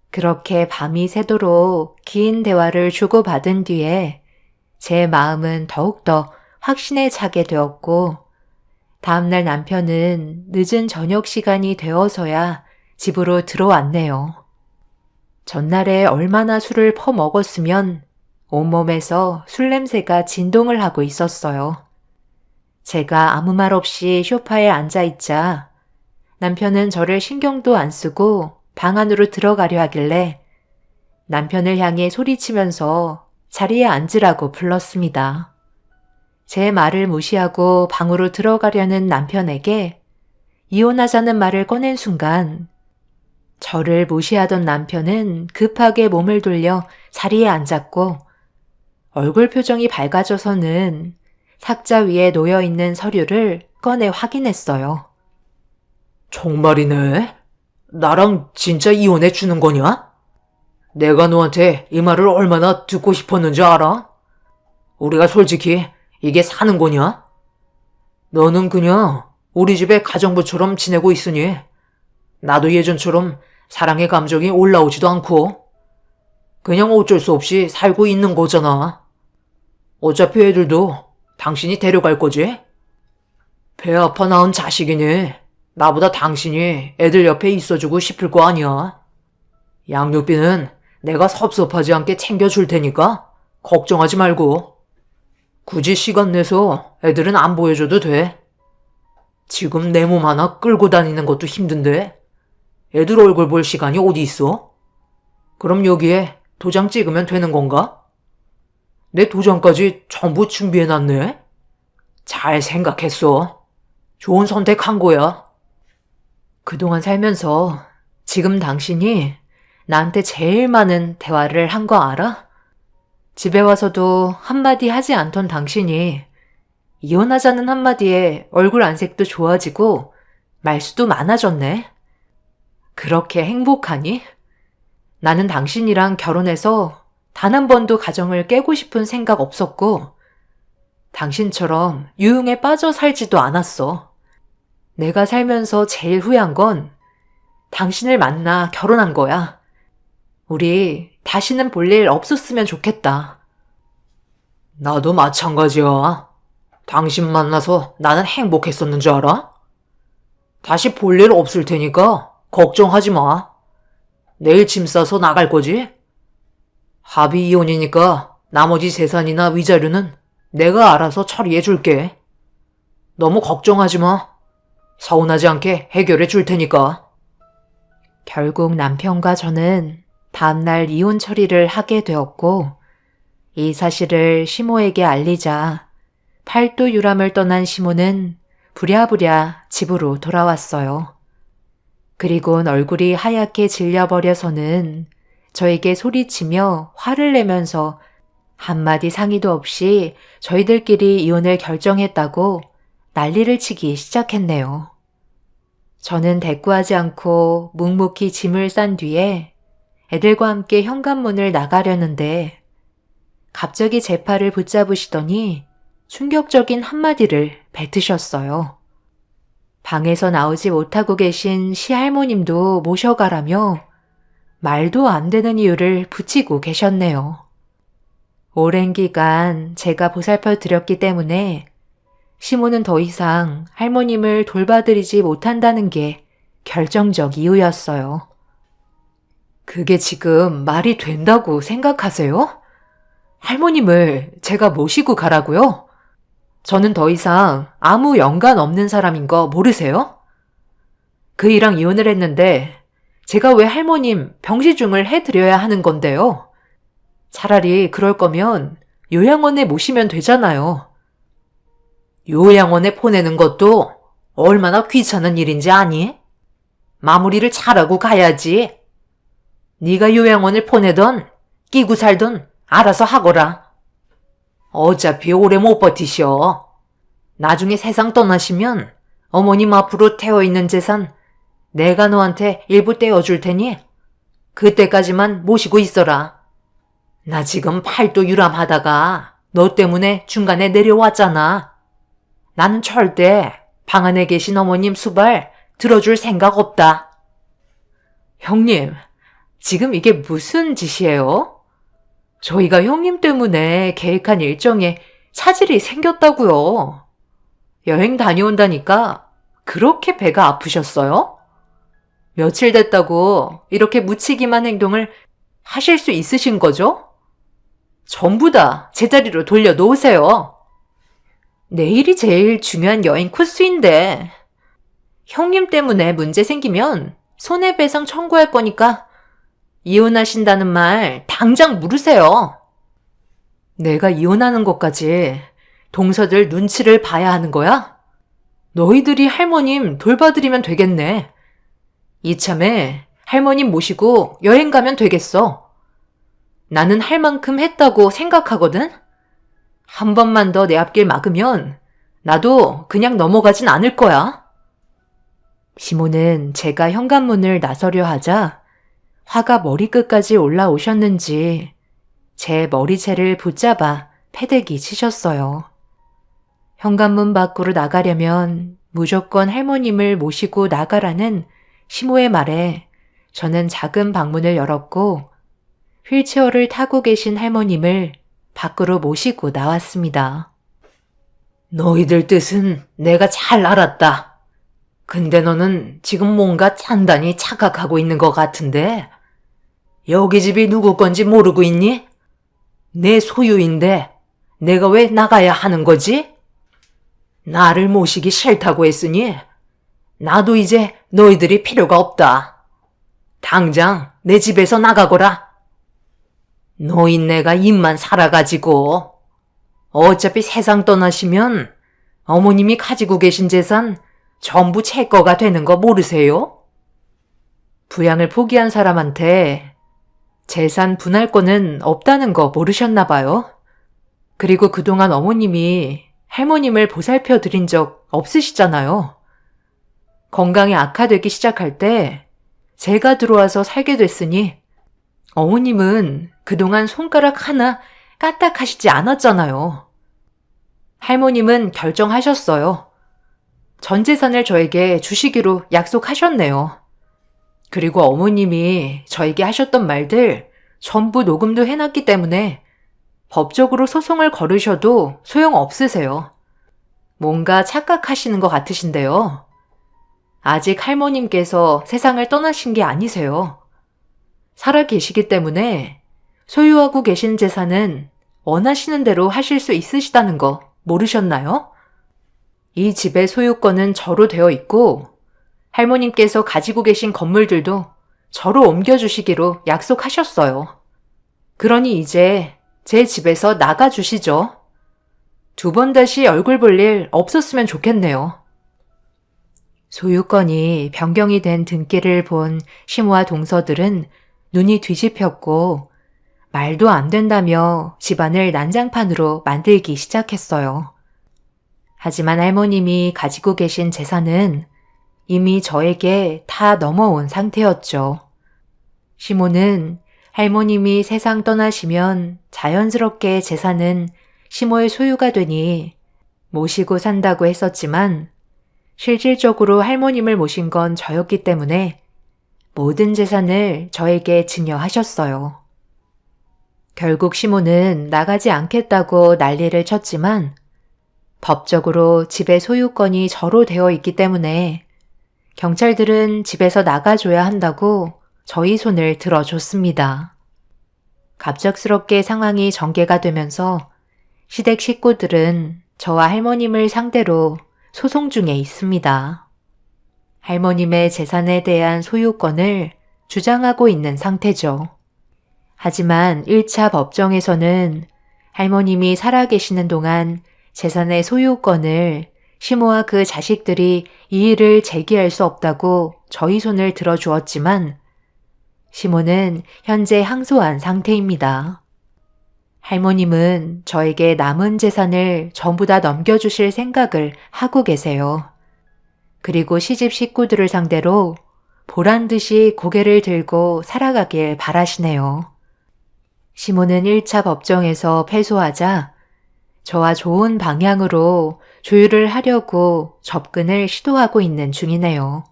그렇게 밤이 새도록 긴 대화를 주고받은 뒤에 제 마음은 더욱더 확신에 차게 되었고 다음날 남편은 늦은 저녁 시간이 되어서야 집으로 들어왔네요. 전날에 얼마나 술을 퍼먹었으면 온몸에서 술 냄새가 진동을 하고 있었어요. 제가 아무 말 없이 소파에 앉아 있자 남편은 저를 신경도 안 쓰고 방 안으로 들어가려 하길래 남편을 향해 소리치면서 자리에 앉으라고 불렀습니다. 제 말을 무시하고 방으로 들어가려는 남편에게 이혼하자는 말을 꺼낸 순간 저를 무시하던 남편은 급하게 몸을 돌려 자리에 앉았고 얼굴 표정이 밝아져서는 탁자 위에 놓여있는 서류를 꺼내 확인했어요. 정말이네? 나랑 진짜 이혼해 주는 거냐? 내가 너한테 이 말을 얼마나 듣고 싶었는지 알아? 우리가 솔직히 이게 사는 거냐? 너는 그냥 우리 집의 가정부처럼 지내고 있으니 나도 예전처럼 사랑의 감정이 올라오지도 않고 그냥 어쩔 수 없이 살고 있는 거잖아. 어차피 애들도 당신이 데려갈 거지? 배 아파 낳은 자식이니 나보다 당신이 애들 옆에 있어주고 싶을 거 아니야. 양육비는 내가 섭섭하지 않게 챙겨줄 테니까 걱정하지 말고 굳이 시간 내서 애들은 안 보여줘도 돼. 지금 내 몸 하나 끌고 다니는 것도 힘든데 애들 얼굴 볼 시간이 어디 있어? 그럼 여기에 도장 찍으면 되는 건가? 내 도장까지 전부 준비해놨네. 잘 생각했어. 좋은 선택한 거야. 그동안 살면서 지금 당신이 나한테 제일 많은 대화를 한 거 알아? 집에 와서도 한마디 하지 않던 당신이 이혼하자는 한마디에 얼굴 안색도 좋아지고 말수도 많아졌네. 그렇게 행복하니? 나는 당신이랑 결혼해서 단 한 번도 가정을 깨고 싶은 생각 없었고 당신처럼 유흥에 빠져 살지도 않았어. 내가 살면서 제일 후회한 건 당신을 만나 결혼한 거야. 우리 다시는 볼 일 없었으면 좋겠다. 나도 마찬가지야. 당신 만나서 나는 행복했었는 줄 알아? 다시 볼 일 없을 테니까 걱정하지 마. 내일 짐 싸서 나갈 거지? 합의 이혼이니까 나머지 재산이나 위자료는 내가 알아서 처리해 줄게. 너무 걱정하지 마. 서운하지 않게 해결해 줄 테니까. 결국 남편과 저는 다음날 이혼 처리를 하게 되었고 이 사실을 시모에게 알리자 팔도 유람을 떠난 시모는 부랴부랴 집으로 돌아왔어요. 그리곤 얼굴이 하얗게 질려버려서는 저에게 소리치며 화를 내면서 한마디 상의도 없이 저희들끼리 이혼을 결정했다고 난리를 치기 시작했네요. 저는 대꾸하지 않고 묵묵히 짐을 싼 뒤에 애들과 함께 현관문을 나가려는데 갑자기 제 팔을 붙잡으시더니 충격적인 한마디를 뱉으셨어요. 방에서 나오지 못하고 계신 시할머님도 모셔가라며 말도 안 되는 이유를 붙이고 계셨네요. 오랜 기간 제가 보살펴 드렸기 때문에 시모는 더 이상 할머님을 돌봐드리지 못한다는 게 결정적 이유였어요. 그게 지금 말이 된다고 생각하세요? 할머님을 제가 모시고 가라고요? 저는 더 이상 아무 연관 없는 사람인 거 모르세요? 그이랑 이혼을 했는데 제가 왜 할머님 병시중을 해드려야 하는 건데요? 차라리 그럴 거면 요양원에 모시면 되잖아요. 요양원에 보내는 것도 얼마나 귀찮은 일인지 아니? 마무리를 잘하고 가야지. 네가 요양원을 보내던 끼고 살던 알아서 하거라. 어차피 오래 못 버티셔. 나중에 세상 떠나시면 어머님 앞으로 태워있는 재산 내가 너한테 일부 떼어줄 테니 그때까지만 모시고 있어라. 나 지금 팔도 유람하다가 너 때문에 중간에 내려왔잖아. 나는 절대 방 안에 계신 어머님 수발 들어줄 생각 없다. 형님, 지금 이게 무슨 짓이에요? 저희가 형님 때문에 계획한 일정에 차질이 생겼다고요. 여행 다녀온다니까 그렇게 배가 아프셨어요? 며칠 됐다고 이렇게 무책임한 행동을 하실 수 있으신 거죠? 전부 다 제자리로 돌려놓으세요. 내일이 제일 중요한 여행 코스인데 형님 때문에 문제 생기면 손해배상 청구할 거니까 이혼하신다는 말 당장 물으세요. 내가 이혼하는 것까지 동서들 눈치를 봐야 하는 거야? 너희들이 할머님 돌봐드리면 되겠네. 이참에 할머님 모시고 여행 가면 되겠어. 나는 할 만큼 했다고 생각하거든? 한 번만 더 내 앞길 막으면 나도 그냥 넘어가진 않을 거야. 시모는 제가 현관문을 나서려 하자 화가 머리끝까지 올라오셨는지 제 머리채를 붙잡아 패대기 치셨어요. 현관문 밖으로 나가려면 무조건 할머님을 모시고 나가라는 시모의 말에 저는 작은 방문을 열었고 휠체어를 타고 계신 할머님을 밖으로 모시고 나왔습니다. 너희들 뜻은 내가 잘 알았다. 근데 너는 지금 뭔가 단단히 착각하고 있는 것 같은데 여기 집이 누구 건지 모르고 있니? 내 소유인데 내가 왜 나가야 하는 거지? 나를 모시기 싫다고 했으니 나도 이제 너희들이 필요가 없다. 당장 내 집에서 나가거라. 노인네가 입만 살아가지고 어차피 세상 떠나시면 어머님이 가지고 계신 재산 전부 제 거가 되는 거 모르세요? 부양을 포기한 사람한테 재산 분할권은 없다는 거 모르셨나 봐요. 그리고 그동안 어머님이 할머님을 보살펴 드린 적 없으시잖아요. 건강이 악화되기 시작할 때 제가 들어와서 살게 됐으니 어머님은 그동안 손가락 하나 까딱하시지 않았잖아요. 할머님은 결정하셨어요. 전 재산을 저에게 주시기로 약속하셨네요. 그리고 어머님이 저에게 하셨던 말들 전부 녹음도 해놨기 때문에 법적으로 소송을 걸으셔도 소용없으세요. 뭔가 착각하시는 것 같으신데요. 아직 할머님께서 세상을 떠나신 게 아니세요. 살아 계시기 때문에 소유하고 계신 재산은 원하시는 대로 하실 수 있으시다는 거 모르셨나요? 이 집의 소유권은 저로 되어 있고 할머님께서 가지고 계신 건물들도 저로 옮겨주시기로 약속하셨어요. 그러니 이제 제 집에서 나가주시죠. 2번 다시 얼굴 볼 일 없었으면 좋겠네요. 소유권이 변경이 된 등기를 본 시모와 동서들은 눈이 뒤집혔고 말도 안 된다며 집안을 난장판으로 만들기 시작했어요. 하지만 할머님이 가지고 계신 재산은 이미 저에게 다 넘어온 상태였죠. 시모는 할머님이 세상 떠나시면 자연스럽게 재산은 시모의 소유가 되니 모시고 산다고 했었지만 실질적으로 할머님을 모신 건 저였기 때문에 모든 재산을 저에게 증여하셨어요. 결국 시모는 나가지 않겠다고 난리를 쳤지만 법적으로 집의 소유권이 저로 되어 있기 때문에 경찰들은 집에서 나가줘야 한다고 저희 손을 들어줬습니다. 갑작스럽게 상황이 전개가 되면서 시댁 식구들은 저와 할머님을 상대로 소송 중에 있습니다. 할머님의 재산에 대한 소유권을 주장하고 있는 상태죠. 하지만 1차 법정에서는 할머님이 살아계시는 동안 재산의 소유권을 시모와 그 자식들이 이의를 제기할 수 없다고 저희 손을 들어주었지만 시모는 현재 항소한 상태입니다. 할머님은 저에게 남은 재산을 전부 다 넘겨주실 생각을 하고 계세요. 그리고 시집 식구들을 상대로 보란 듯이 고개를 들고 살아가길 바라시네요. 시모는 1차 법정에서 패소하자 저와 좋은 방향으로 조율을 하려고 접근을 시도하고 있는 중이네요.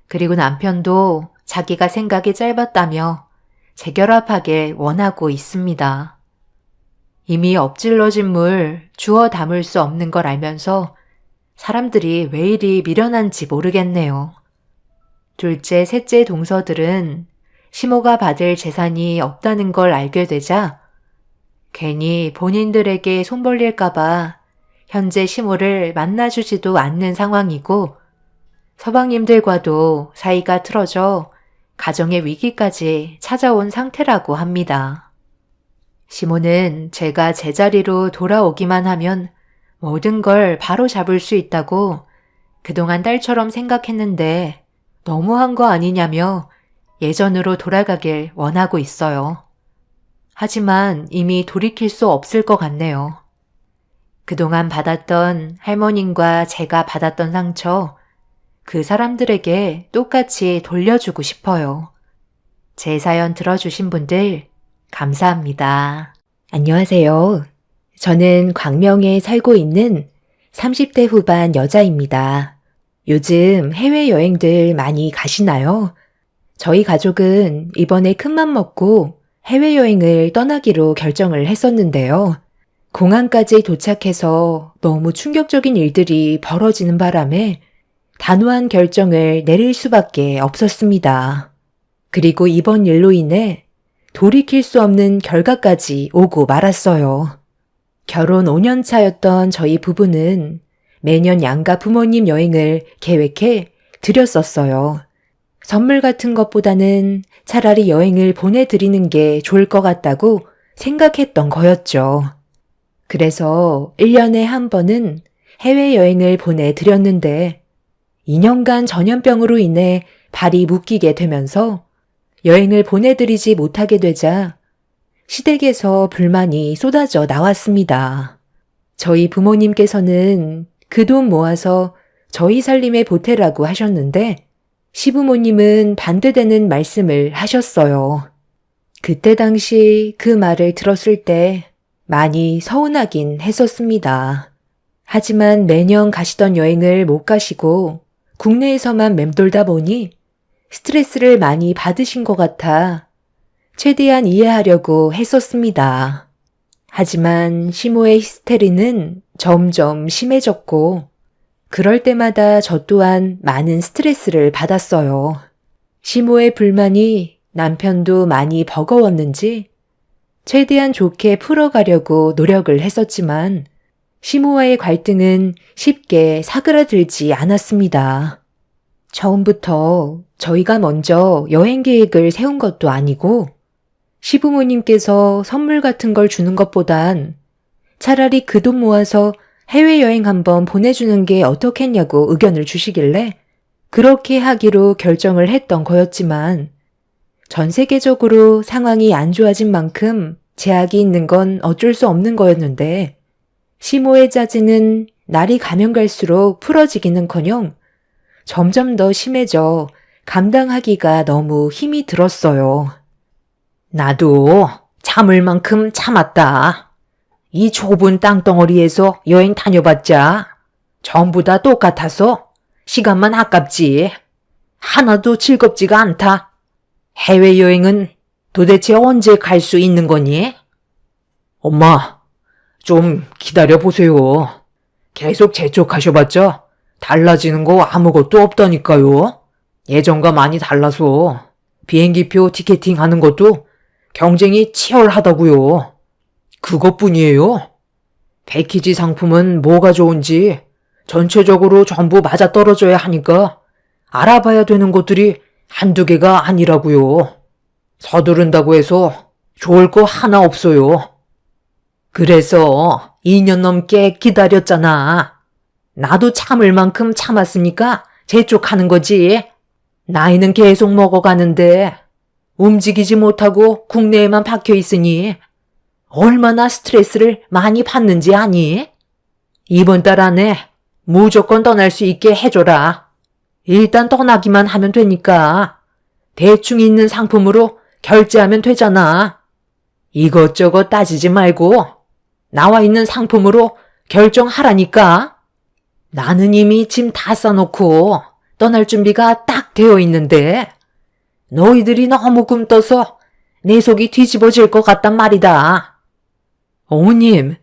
그리고 남편도 자기가 생각이 짧았다며 재결합하길 원하고 있습니다. 이미 엎질러진 물 주워 담을 수 없는 걸 알면서 사람들이 왜 이리 미련한지 모르겠네요. 둘째, 셋째 동서들은 시모가 받을 재산이 없다는 걸 알게 되자 괜히 본인들에게 손 벌릴까봐 현재 시모를 만나주지도 않는 상황이고 서방님들과도 사이가 틀어져 가정의 위기까지 찾아온 상태라고 합니다. 시모는 제가 제자리로 돌아오기만 하면 모든 걸 바로 잡을 수 있다고 그동안 딸처럼 생각했는데 너무한 거 아니냐며 예전으로 돌아가길 원하고 있어요. 하지만 이미 돌이킬 수 없을 것 같네요. 그동안 받았던 할머님과 제가 받았던 상처, 그 사람들에게 똑같이 돌려주고 싶어요. 제 사연 들어주신 분들 감사합니다. 안녕하세요. 저는 광명에 살고 있는 30대 후반 여자입니다. 요즘 해외여행들 많이 가시나요? 저희 가족은 이번에 큰맘 먹고 해외여행을 떠나기로 결정을 했었는데요. 공항까지 도착해서 너무 충격적인 일들이 벌어지는 바람에 단호한 결정을 내릴 수밖에 없었습니다. 그리고 이번 일로 인해 돌이킬 수 없는 결과까지 오고 말았어요. 결혼 5년 차였던 저희 부부는 매년 양가 부모님 여행을 계획해 드렸었어요. 선물 같은 것보다는 차라리 여행을 보내드리는 게 좋을 것 같다고 생각했던 거였죠. 그래서 1년에 한 번은 해외여행을 보내드렸는데 2년간 전염병으로 인해 발이 묶이게 되면서 여행을 보내드리지 못하게 되자 시댁에서 불만이 쏟아져 나왔습니다. 저희 부모님께서는 그 돈 모아서 저희 살림에 보태라고 하셨는데 시부모님은 반대되는 말씀을 하셨어요. 그때 당시 그 말을 들었을 때 많이 서운하긴 했었습니다. 하지만 매년 가시던 여행을 못 가시고 국내에서만 맴돌다 보니 스트레스를 많이 받으신 것 같아 최대한 이해하려고 했었습니다. 하지만 시모의 히스테리는 점점 심해졌고 그럴 때마다 저 또한 많은 스트레스를 받았어요. 시모의 불만이 남편도 많이 버거웠는지 최대한 좋게 풀어가려고 노력을 했었지만 시모와의 갈등은 쉽게 사그라들지 않았습니다. 처음부터 저희가 먼저 여행 계획을 세운 것도 아니고 시부모님께서 선물 같은 걸 주는 것보단 차라리 그 돈 모아서 해외여행 한번 보내주는 게 어떻겠냐고 의견을 주시길래 그렇게 하기로 결정을 했던 거였지만 전 세계적으로 상황이 안 좋아진 만큼 제약이 있는 건 어쩔 수 없는 거였는데 시모의 짜증은 날이 가면 갈수록 풀어지기는커녕 점점 더 심해져 감당하기가 너무 힘이 들었어요. 나도 참을 만큼 참았다. 이 좁은 땅덩어리에서 여행 다녀봤자 전부 다 똑같아서 시간만 아깝지. 하나도 즐겁지가 않다. 해외여행은 도대체 언제 갈 수 있는 거니? 엄마, 좀 기다려보세요. 계속 재촉하셔봤자 달라지는 거 아무것도 없다니까요. 예전과 많이 달라서 비행기표 티켓팅 하는 것도 경쟁이 치열하다고요. 그것뿐이에요. 패키지 상품은 뭐가 좋은지 전체적으로 전부 맞아떨어져야 하니까 알아봐야 되는 것들이 한두 개가 아니라고요. 서두른다고 해서 좋을 거 하나 없어요. 그래서 2년 넘게 기다렸잖아. 나도 참을 만큼 참았으니까 재촉하는 거지. 나이는 계속 먹어가는데 움직이지 못하고 국내에만 박혀 있으니 얼마나 스트레스를 많이 받는지 아니? 이번 달 안에 무조건 떠날 수 있게 해줘라. 일단 떠나기만 하면 되니까 대충 있는 상품으로 결제하면 되잖아. 이것저것 따지지 말고 나와 있는 상품으로 결정하라니까. 나는 이미 짐 다 싸놓고 떠날 준비가 딱 되어 있는데 너희들이 너무 굼떠서 내 속이 뒤집어질 것 같단 말이다. 어머님,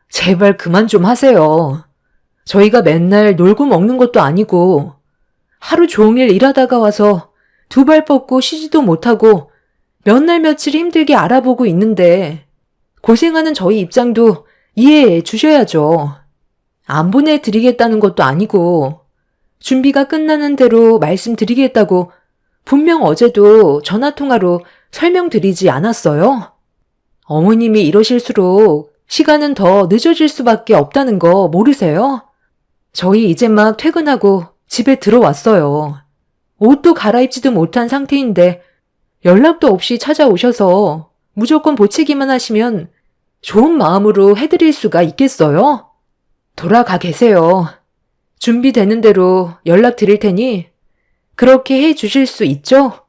제발 그만 좀 하세요. 저희가 맨날 놀고 먹는 것도 아니고 하루 종일 일하다가 와서 두 발 뻗고 쉬지도 못하고 몇 날 며칠 힘들게 알아보고 있는데 고생하는 저희 입장도 이해해 주셔야죠. 안 보내드리겠다는 것도 아니고 준비가 끝나는 대로 말씀드리겠다고 분명 어제도 전화통화로 설명드리지 않았어요? 어머님이 이러실수록 시간은 더 늦어질 수밖에 없다는 거 모르세요? 저희 이제 막 퇴근하고 집에 들어왔어요. 옷도 갈아입지도 못한 상태인데 연락도 없이 찾아오셔서 무조건 보채기만 하시면 좋은 마음으로 해드릴 수가 있겠어요? 돌아가 계세요. 준비되는 대로 연락드릴 테니 그렇게 해 주실 수 있죠?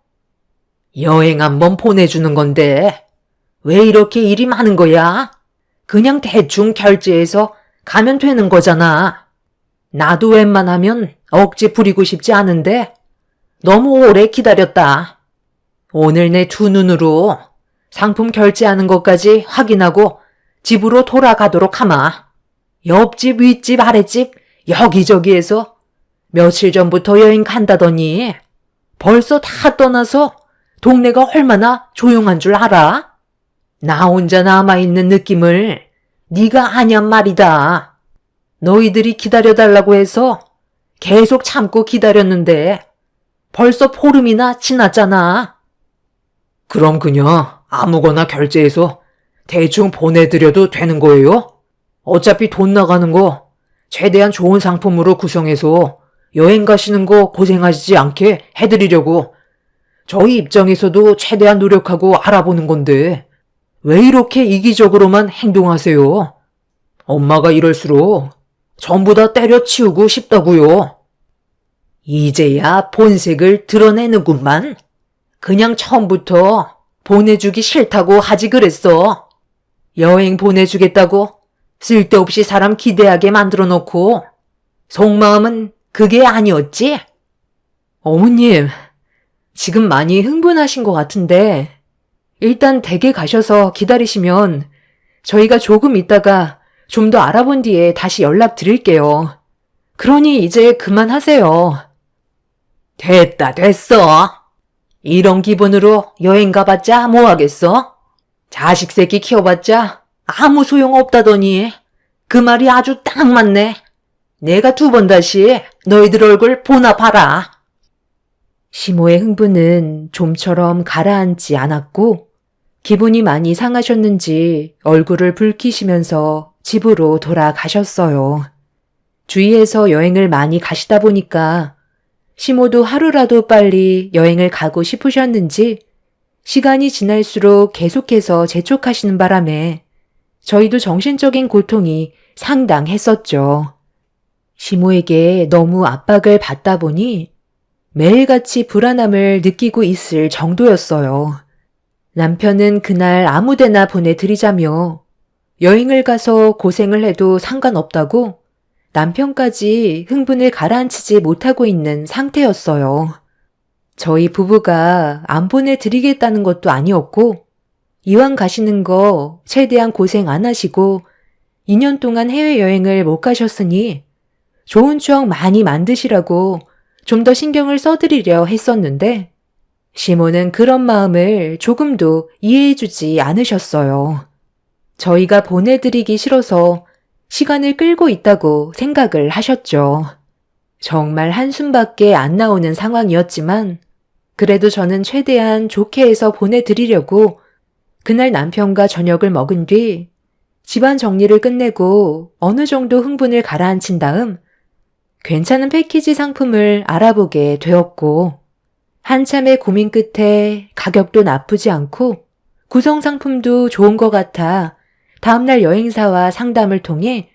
여행 한번 보내주는 건데 왜 이렇게 일이 많은 거야? 그냥 대충 결제해서 가면 되는 거잖아. 나도 웬만하면 억지 부리고 싶지 않은데 너무 오래 기다렸다. 오늘 내 두 눈으로 상품 결제하는 것까지 확인하고 집으로 돌아가도록 하마. 옆집, 윗집, 아랫집 여기저기에서 며칠 전부터 여행 간다더니 벌써 다 떠나서 동네가 얼마나 조용한 줄 알아? 나 혼자 남아있는 느낌을 네가 아냔 말이다. 너희들이 기다려달라고 해서 계속 참고 기다렸는데 벌써 보름이나 지났잖아. 그럼 그냥 아무거나 결제해서 대충 보내드려도 되는 거예요? 어차피 돈 나가는 거 최대한 좋은 상품으로 구성해서 여행 가시는 거 고생하시지 않게 해드리려고 저희 입장에서도 최대한 노력하고 알아보는 건데 왜 이렇게 이기적으로만 행동하세요? 엄마가 이럴수록 전부 다 때려치우고 싶다고요. 이제야 본색을 드러내는구만. 그냥 처음부터 보내주기 싫다고 하지 그랬어. 여행 보내주겠다고 쓸데없이 사람 기대하게 만들어 놓고 속마음은 그게 아니었지? 어머님, 지금 많이 흥분하신 것 같은데 일단 댁에 가셔서 기다리시면 저희가 조금 있다가 좀 더 알아본 뒤에 다시 연락드릴게요. 그러니 이제 그만하세요. 됐다 됐어. 이런 기분으로 여행 가봤자 뭐 하겠어? 자식 새끼 키워봤자 아무 소용 없다더니 그 말이 아주 딱 맞네. 내가 두 번 다시 너희들 얼굴 보나 봐라. 시모의 흥분은 좀처럼 가라앉지 않았고 기분이 많이 상하셨는지 얼굴을 붉히시면서 집으로 돌아가셨어요. 주위에서 여행을 많이 가시다 보니까 시모도 하루라도 빨리 여행을 가고 싶으셨는지 시간이 지날수록 계속해서 재촉하시는 바람에 저희도 정신적인 고통이 상당했었죠. 시모에게 너무 압박을 받다 보니 매일같이 불안함을 느끼고 있을 정도였어요. 남편은 그날 아무데나 보내드리자며 여행을 가서 고생을 해도 상관없다고 남편까지 흥분을 가라앉히지 못하고 있는 상태였어요. 저희 부부가 안 보내드리겠다는 것도 아니었고 이왕 가시는 거 최대한 고생 안 하시고 2년 동안 해외여행을 못 가셨으니 좋은 추억 많이 만드시라고 좀 더 신경을 써드리려 했었는데 시모는 그런 마음을 조금도 이해해주지 않으셨어요. 저희가 보내드리기 싫어서 시간을 끌고 있다고 생각을 하셨죠. 정말 한숨밖에 안 나오는 상황이었지만 그래도 저는 최대한 좋게 해서 보내드리려고 그날 남편과 저녁을 먹은 뒤 집안 정리를 끝내고 어느 정도 흥분을 가라앉힌 다음 괜찮은 패키지 상품을 알아보게 되었고 한참의 고민 끝에 가격도 나쁘지 않고 구성 상품도 좋은 것 같아 다음날 여행사와 상담을 통해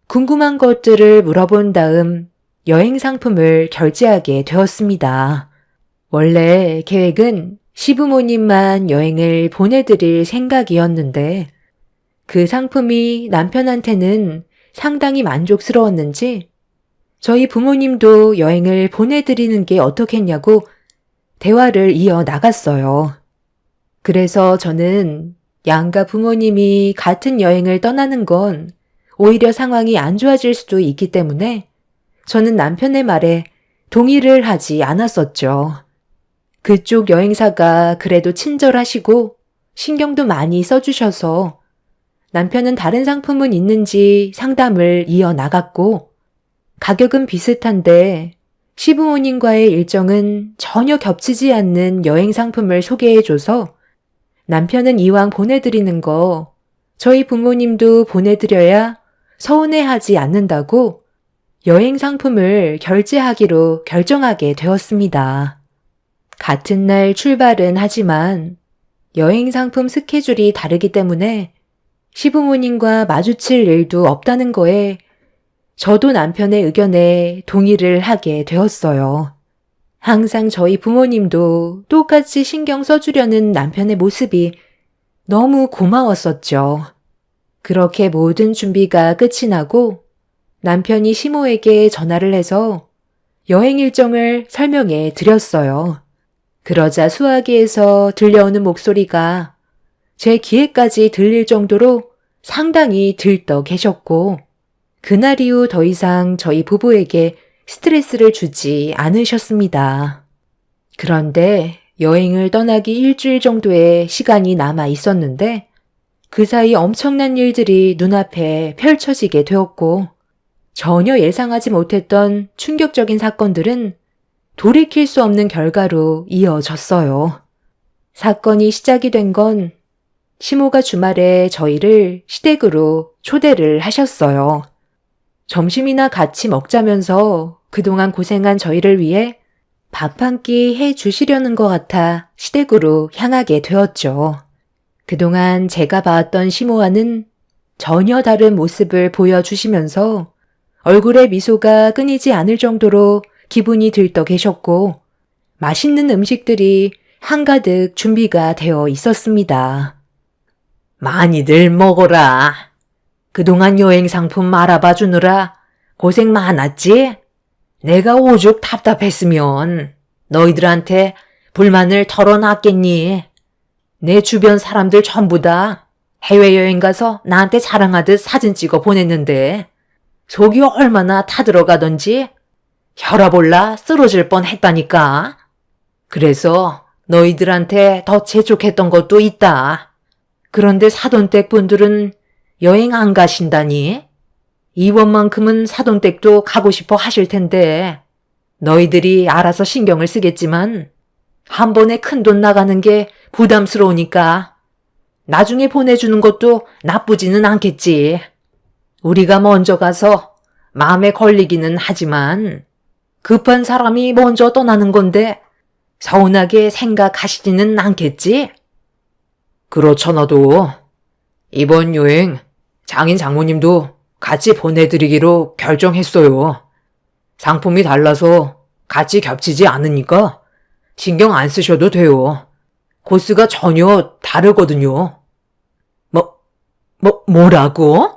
궁금한 것들을 물어본 다음 여행 상품을 결제하게 되었습니다. 원래 계획은 시부모님만 여행을 보내드릴 생각이었는데 그 상품이 남편한테는 상당히 만족스러웠는지 저희 부모님도 여행을 보내드리는 게 어떻겠냐고 대화를 이어 나갔어요. 그래서 저는 양가 부모님이 같은 여행을 떠나는 건 오히려 상황이 안 좋아질 수도 있기 때문에 저는 남편의 말에 동의를 하지 않았었죠. 그쪽 여행사가 그래도 친절하시고 신경도 많이 써주셔서 남편은 다른 상품은 있는지 상담을 이어나갔고, 가격은 비슷한데 시부모님과의 일정은 전혀 겹치지 않는 여행 상품을 소개해줘서 남편은 이왕 보내드리는 거 저희 부모님도 보내드려야 서운해하지 않는다고 여행 상품을 결제하기로 결정하게 되었습니다. 같은 날 출발은 하지만 여행 상품 스케줄이 다르기 때문에 시부모님과 마주칠 일도 없다는 거에 저도 남편의 의견에 동의를 하게 되었어요. 항상 저희 부모님도 똑같이 신경 써주려는 남편의 모습이 너무 고마웠었죠. 그렇게 모든 준비가 끝이 나고 남편이 시모에게 전화를 해서 여행 일정을 설명해 드렸어요. 그러자 수화기에서 들려오는 목소리가 제 귀에까지 들릴 정도로 상당히 들떠 계셨고, 그날 이후 더 이상 저희 부부에게 스트레스를 주지 않으셨습니다. 그런데 여행을 떠나기 일주일 정도의 시간이 남아 있었는데 그 사이 엄청난 일들이 눈앞에 펼쳐지게 되었고, 전혀 예상하지 못했던 충격적인 사건들은 돌이킬 수 없는 결과로 이어졌어요. 사건이 시작이 된 건 시모가 주말에 저희를 시댁으로 초대를 하셨어요. 점심이나 같이 먹자면서 그동안 고생한 저희를 위해 밥 한 끼 해 주시려는 것 같아 시댁으로 향하게 되었죠. 그동안 제가 봐왔던 시모와는 전혀 다른 모습을 보여주시면서 얼굴에 미소가 끊이지 않을 정도로 기분이 들떠 계셨고, 맛있는 음식들이 한가득 준비가 되어 있었습니다. 많이들 먹어라. 그동안 여행 상품 알아봐 주느라 고생 많았지? 내가 오죽 답답했으면 너희들한테 불만을 털어놨겠니? 내 주변 사람들 전부 다 해외여행 가서 나한테 자랑하듯 사진 찍어 보냈는데 속이 얼마나 타들어가던지 혈압 올라 쓰러질 뻔했다니까. 그래서 너희들한테 더 재촉했던 것도 있다. 그런데 사돈댁 분들은 여행 안 가신다니? 이번만큼은 사돈댁도 가고 싶어 하실 텐데 너희들이 알아서 신경을 쓰겠지만 한 번에 큰돈 나가는 게 부담스러우니까 나중에 보내주는 것도 나쁘지는 않겠지. 우리가 먼저 가서 마음에 걸리기는 하지만 급한 사람이 먼저 떠나는 건데 서운하게 생각하시지는 않겠지? 그렇잖아도 이번 여행 장인 장모님도 같이 보내드리기로 결정했어요. 상품이 달라서 같이 겹치지 않으니까 신경 안 쓰셔도 돼요. 코스가 전혀 다르거든요. 뭐라고?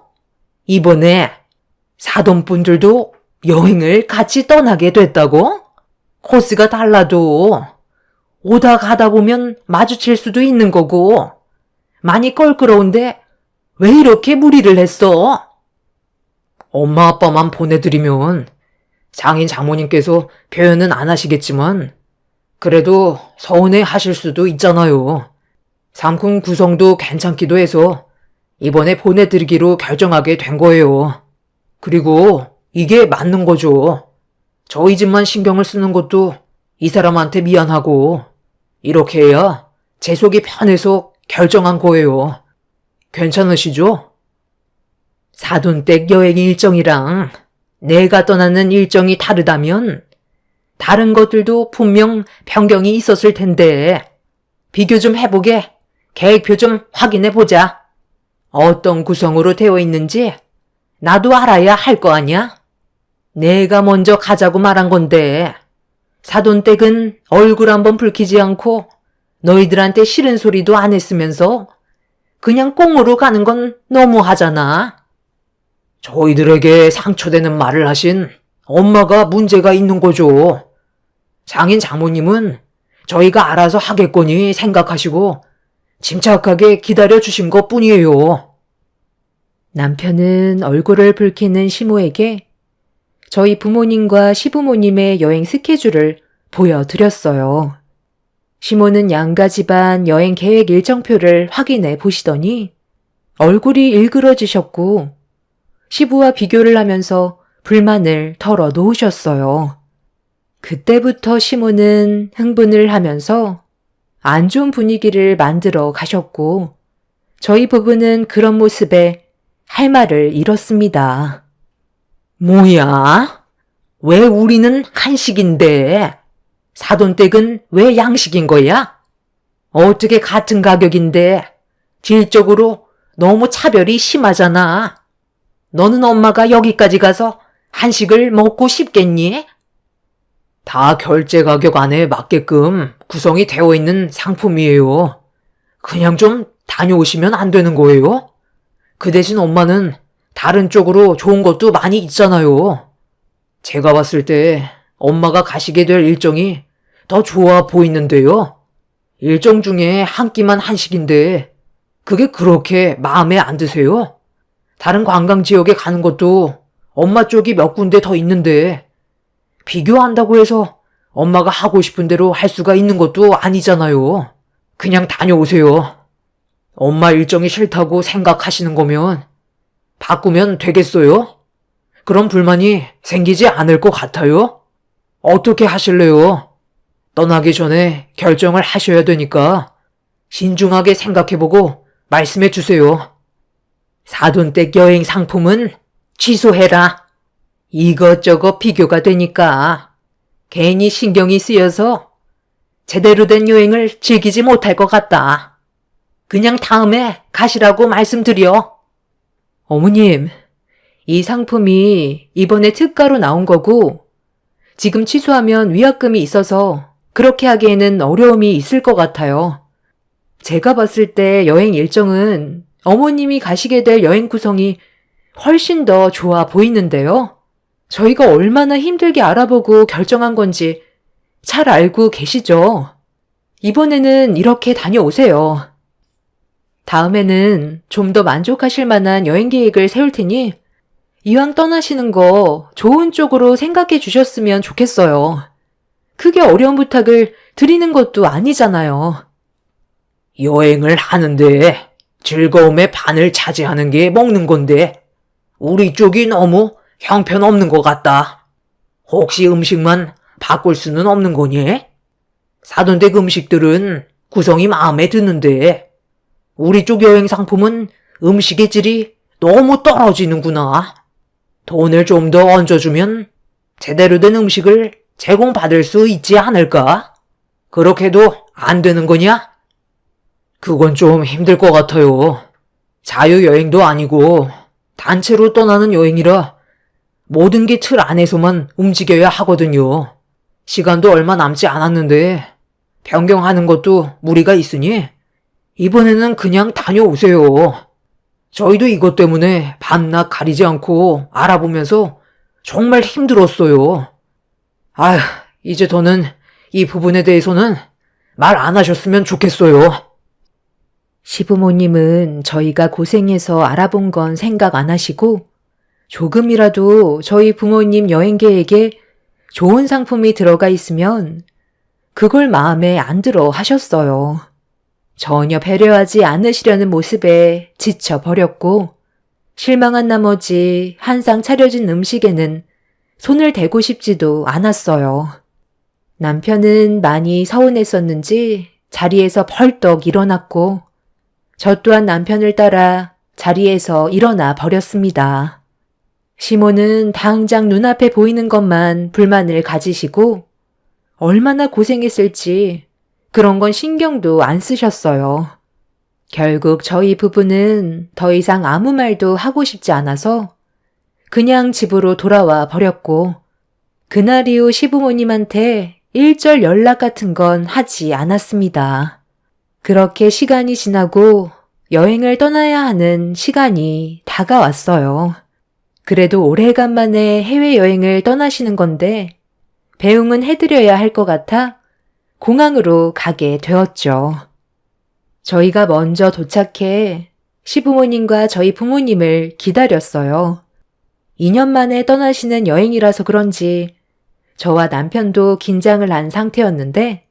이번에 사돈분들도 여행을 같이 떠나게 됐다고? 코스가 달라도 오다 가다 보면 마주칠 수도 있는 거고 많이 껄끄러운데 왜 이렇게 무리를 했어? 엄마 아빠만 보내드리면 장인 장모님께서 표현은 안 하시겠지만 그래도 서운해 하실 수도 있잖아요. 상품 구성도 괜찮기도 해서 이번에 보내드리기로 결정하게 된 거예요. 그리고 이게 맞는 거죠. 저희 집만 신경을 쓰는 것도 이 사람한테 미안하고 이렇게 해야 제 속이 편해서 결정한 거예요. 괜찮으시죠? 사돈댁 여행 일정이랑 내가 떠나는 일정이 다르다면 다른 것들도 분명 변경이 있었을 텐데 비교 좀 해보게 계획표 좀 확인해보자. 어떤 구성으로 되어 있는지 나도 알아야 할 거 아니야? 내가 먼저 가자고 말한 건데 사돈댁은 얼굴 한번 붉히지 않고 너희들한테 싫은 소리도 안 했으면서 그냥 꽁으로 가는 건 너무하잖아. 저희들에게 상처되는 말을 하신 엄마가 문제가 있는 거죠. 장인 장모님은 저희가 알아서 하겠거니 생각하시고 침착하게 기다려주신 것 뿐이에요. 남편은 얼굴을 붉히는 시모에게 저희 부모님과 시부모님의 여행 스케줄을 보여드렸어요. 시모는 양가 집안 여행 계획 일정표를 확인해 보시더니 얼굴이 일그러지셨고 시부와 비교를 하면서 불만을 털어 놓으셨어요. 그때부터 시모는 흥분을 하면서 안 좋은 분위기를 만들어 가셨고 저희 부부는 그런 모습에 할 말을 잃었습니다. 뭐야? 왜 우리는 한식인데? 사돈댁은 왜 양식인 거야? 어떻게 같은 가격인데 질적으로 너무 차별이 심하잖아. 너는 엄마가 여기까지 가서 한식을 먹고 싶겠니? 다 결제 가격 안에 맞게끔 구성이 되어 있는 상품이에요. 그냥 좀 다녀오시면 안 되는 거예요? 그 대신 엄마는 다른 쪽으로 좋은 것도 많이 있잖아요. 제가 봤을 때 엄마가 가시게 될 일정이 더 좋아 보이는데요. 일정 중에 한 끼만 한식인데 그게 그렇게 마음에 안 드세요? 다른 관광 지역에 가는 것도 엄마 쪽이 몇 군데 더 있는데 비교한다고 해서 엄마가 하고 싶은 대로 할 수가 있는 것도 아니잖아요. 그냥 다녀오세요. 엄마 일정이 싫다고 생각하시는 거면 바꾸면 되겠어요? 그런 불만이 생기지 않을 것 같아요? 어떻게 하실래요? 떠나기 전에 결정을 하셔야 되니까 신중하게 생각해보고 말씀해 주세요. 사돈댁 여행 상품은 취소해라. 이것저것 비교가 되니까 괜히 신경이 쓰여서 제대로 된 여행을 즐기지 못할 것 같다. 그냥 다음에 가시라고 말씀드려. 어머님, 이 상품이 이번에 특가로 나온 거고 지금 취소하면 위약금이 있어서 그렇게 하기에는 어려움이 있을 것 같아요. 제가 봤을 때 여행 일정은 어머님이 가시게 될 여행 구성이 훨씬 더 좋아 보이는데요. 저희가 얼마나 힘들게 알아보고 결정한 건지 잘 알고 계시죠? 이번에는 이렇게 다녀오세요. 다음에는 좀 더 만족하실 만한 여행 계획을 세울 테니 이왕 떠나시는 거 좋은 쪽으로 생각해 주셨으면 좋겠어요. 크게 어려운 부탁을 드리는 것도 아니잖아요. 여행을 하는데 즐거움의 반을 차지하는 게 먹는 건데 우리 쪽이 너무 형편없는 것 같다. 혹시 음식만 바꿀 수는 없는 거니? 사돈댁 음식들은 구성이 마음에 드는데 우리 쪽 여행 상품은 음식의 질이 너무 떨어지는구나. 돈을 좀 더 얹어주면 제대로 된 음식을 제공받을 수 있지 않을까? 그렇게도 안 되는 거냐? 그건 좀 힘들 것 같아요. 자유여행도 아니고 단체로 떠나는 여행이라 모든 게 틀 안에서만 움직여야 하거든요. 시간도 얼마 남지 않았는데 변경하는 것도 무리가 있으니 이번에는 그냥 다녀오세요. 저희도 이것 때문에 밤낮 가리지 않고 알아보면서 정말 힘들었어요. 아휴, 이제 더는 이 부분에 대해서는 말 안 하셨으면 좋겠어요. 시부모님은 저희가 고생해서 알아본 건 생각 안 하시고 조금이라도 저희 부모님 여행 계획에 좋은 상품이 들어가 있으면 그걸 마음에 안 들어 하셨어요. 전혀 배려하지 않으시려는 모습에 지쳐버렸고 실망한 나머지 한상 차려진 음식에는 손을 대고 싶지도 않았어요. 남편은 많이 서운했었는지 자리에서 벌떡 일어났고 저 또한 남편을 따라 자리에서 일어나 버렸습니다. 시모는 당장 눈앞에 보이는 것만 불만을 가지시고 얼마나 고생했을지 그런 건 신경도 안 쓰셨어요. 결국 저희 부부는 더 이상 아무 말도 하고 싶지 않아서 그냥 집으로 돌아와 버렸고 그날 이후 시부모님한테 일절 연락 같은 건 하지 않았습니다. 그렇게 시간이 지나고 여행을 떠나야 하는 시간이 다가왔어요. 그래도 오래간만에 해외여행을 떠나시는 건데 배웅은 해드려야 할 것 같아 공항으로 가게 되었죠. 저희가 먼저 도착해 시부모님과 저희 부모님을 기다렸어요. 2년 만에 떠나시는 여행이라서 그런지 저와 남편도 긴장을 한 상태였는데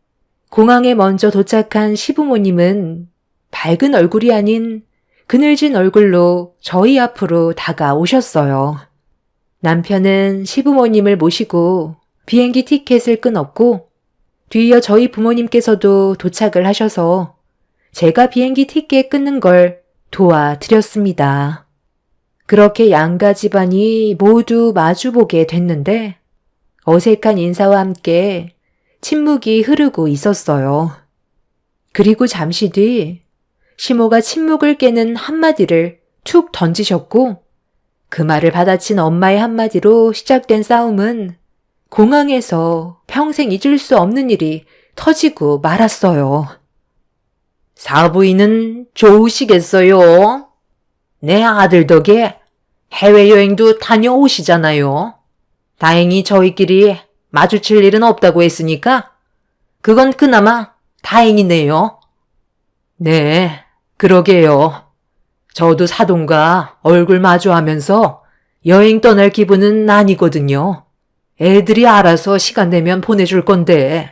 공항에 먼저 도착한 시부모님은 밝은 얼굴이 아닌 그늘진 얼굴로 저희 앞으로 다가오셨어요. 남편은 시부모님을 모시고 비행기 티켓을 끊었고 뒤이어 저희 부모님께서도 도착을 하셔서 제가 비행기 티켓 끊는 걸 도와드렸습니다. 그렇게 양가 집안이 모두 마주보게 됐는데 어색한 인사와 함께 침묵이 흐르고 있었어요. 그리고 잠시 뒤 시모가 침묵을 깨는 한마디를 툭 던지셨고 그 말을 받아친 엄마의 한마디로 시작된 싸움은 공항에서 평생 잊을 수 없는 일이 터지고 말았어요. 사부인은 좋으시겠어요? 내 아들 덕에 해외여행도 다녀오시잖아요. 다행히 저희끼리 마주칠 일은 없다고 했으니까 그건 그나마 다행이네요. 네, 그러게요. 저도 사돈과 얼굴 마주하면서 여행 떠날 기분은 아니거든요. 애들이 알아서 시간 내면 보내줄 건데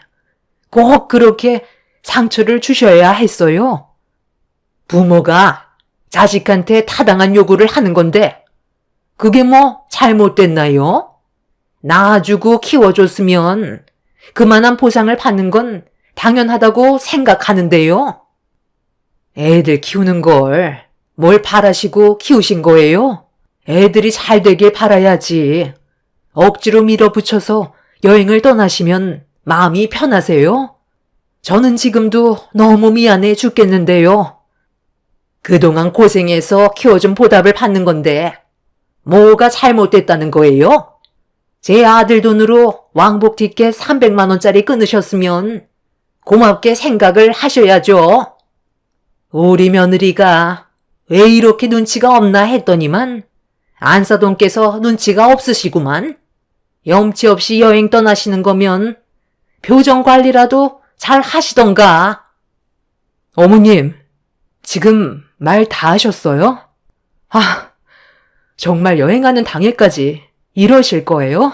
꼭 그렇게 상처를 주셔야 했어요. 부모가 자식한테 타당한 요구를 하는 건데 그게 뭐 잘못됐나요? 낳아주고 키워줬으면 그만한 보상을 받는 건 당연하다고 생각하는데요. 애들 키우는 걸 뭘 바라시고 키우신 거예요? 애들이 잘 되길 바라야지. 억지로 밀어붙여서 여행을 떠나시면 마음이 편하세요? 저는 지금도 너무 미안해 죽겠는데요. 그동안 고생해서 키워준 보답을 받는 건데 뭐가 잘못됐다는 거예요? 제 아들 돈으로 왕복 티켓 300만 원짜리 끊으셨으면 고맙게 생각을 하셔야죠. 우리 며느리가 왜 이렇게 눈치가 없나 했더니만 안사돈께서 눈치가 없으시구만. 염치 없이 여행 떠나시는 거면 표정 관리라도 잘 하시던가. 어머님, 지금 말 다 하셨어요? 아, 정말 여행하는 당일까지 이러실 거예요?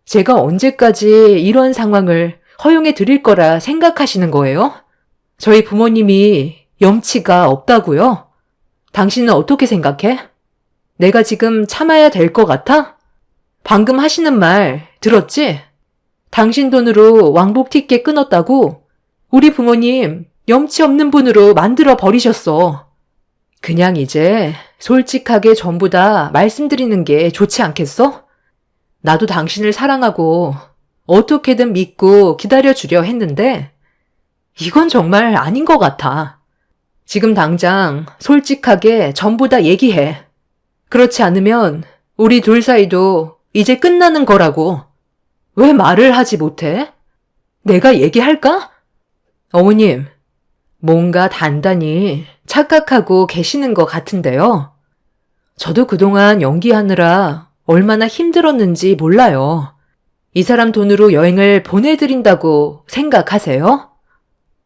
제가 언제까지 이런 상황을 허용해 드릴 거라 생각하시는 거예요? 저희 부모님이 염치가 없다고요? 당신은 어떻게 생각해? 내가 지금 참아야 될 것 같아? 방금 하시는 말 들었지? 당신 돈으로 왕복 티켓 끊었다고 우리 부모님 염치 없는 분으로 만들어 버리셨어. 그냥 이제 솔직하게 전부 다 말씀드리는 게 좋지 않겠어? 나도 당신을 사랑하고 어떻게든 믿고 기다려주려 했는데 이건 정말 아닌 것 같아. 지금 당장 솔직하게 전부 다 얘기해. 그렇지 않으면 우리 둘 사이도 이제 끝나는 거라고. 왜 말을 하지 못해? 내가 얘기할까? 어머님, 뭔가 단단히 착각하고 계시는 것 같은데요. 저도 그동안 연기하느라 얼마나 힘들었는지 몰라요. 이 사람 돈으로 여행을 보내드린다고 생각하세요?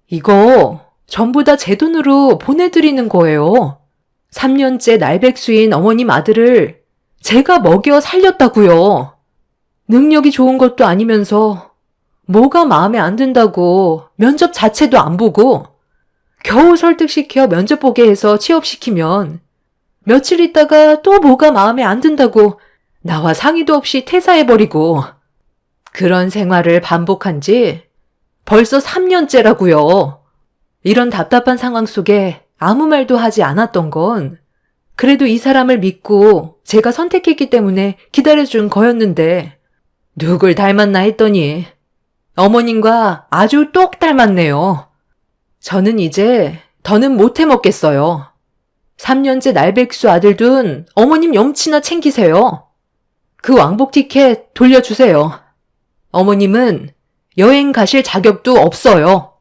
이거 전부 다 제 돈으로 보내드리는 거예요. 3년째 날백수인 어머님 아들을 제가 먹여 살렸다고요. 능력이 좋은 것도 아니면서 뭐가 마음에 안 든다고 면접 자체도 안 보고 겨우 설득시켜 면접 보게 해서 취업시키면 며칠 있다가 또 뭐가 마음에 안 든다고 나와 상의도 없이 퇴사해버리고 그런 생활을 반복한 지 벌써 3년째라고요. 이런 답답한 상황 속에 아무 말도 하지 않았던 건 그래도 이 사람을 믿고 제가 선택했기 때문에 기다려준 거였는데 누굴 닮았나 했더니 어머님과 아주 똑 닮았네요. 저는 이제 더는 못 해먹겠어요. 3년째 날백수 아들 둔 어머님 염치나 챙기세요. 그 왕복 티켓 돌려주세요. 어머님은 여행 가실 자격도 없어요.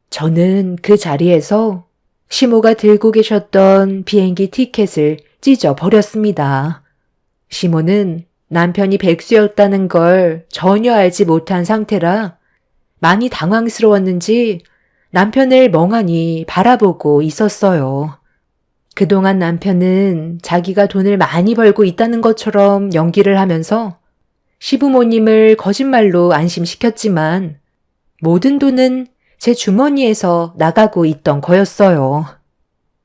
저는 그 자리에서 시모가 들고 계셨던 비행기 티켓을 찢어버렸습니다. 시모는 남편이 백수였다는 걸 전혀 알지 못한 상태라 많이 당황스러웠는지 남편을 멍하니 바라보고 있었어요. 그동안 남편은 자기가 돈을 많이 벌고 있다는 것처럼 연기를 하면서 시부모님을 거짓말로 안심시켰지만 모든 돈은 제 주머니에서 나가고 있던 거였어요.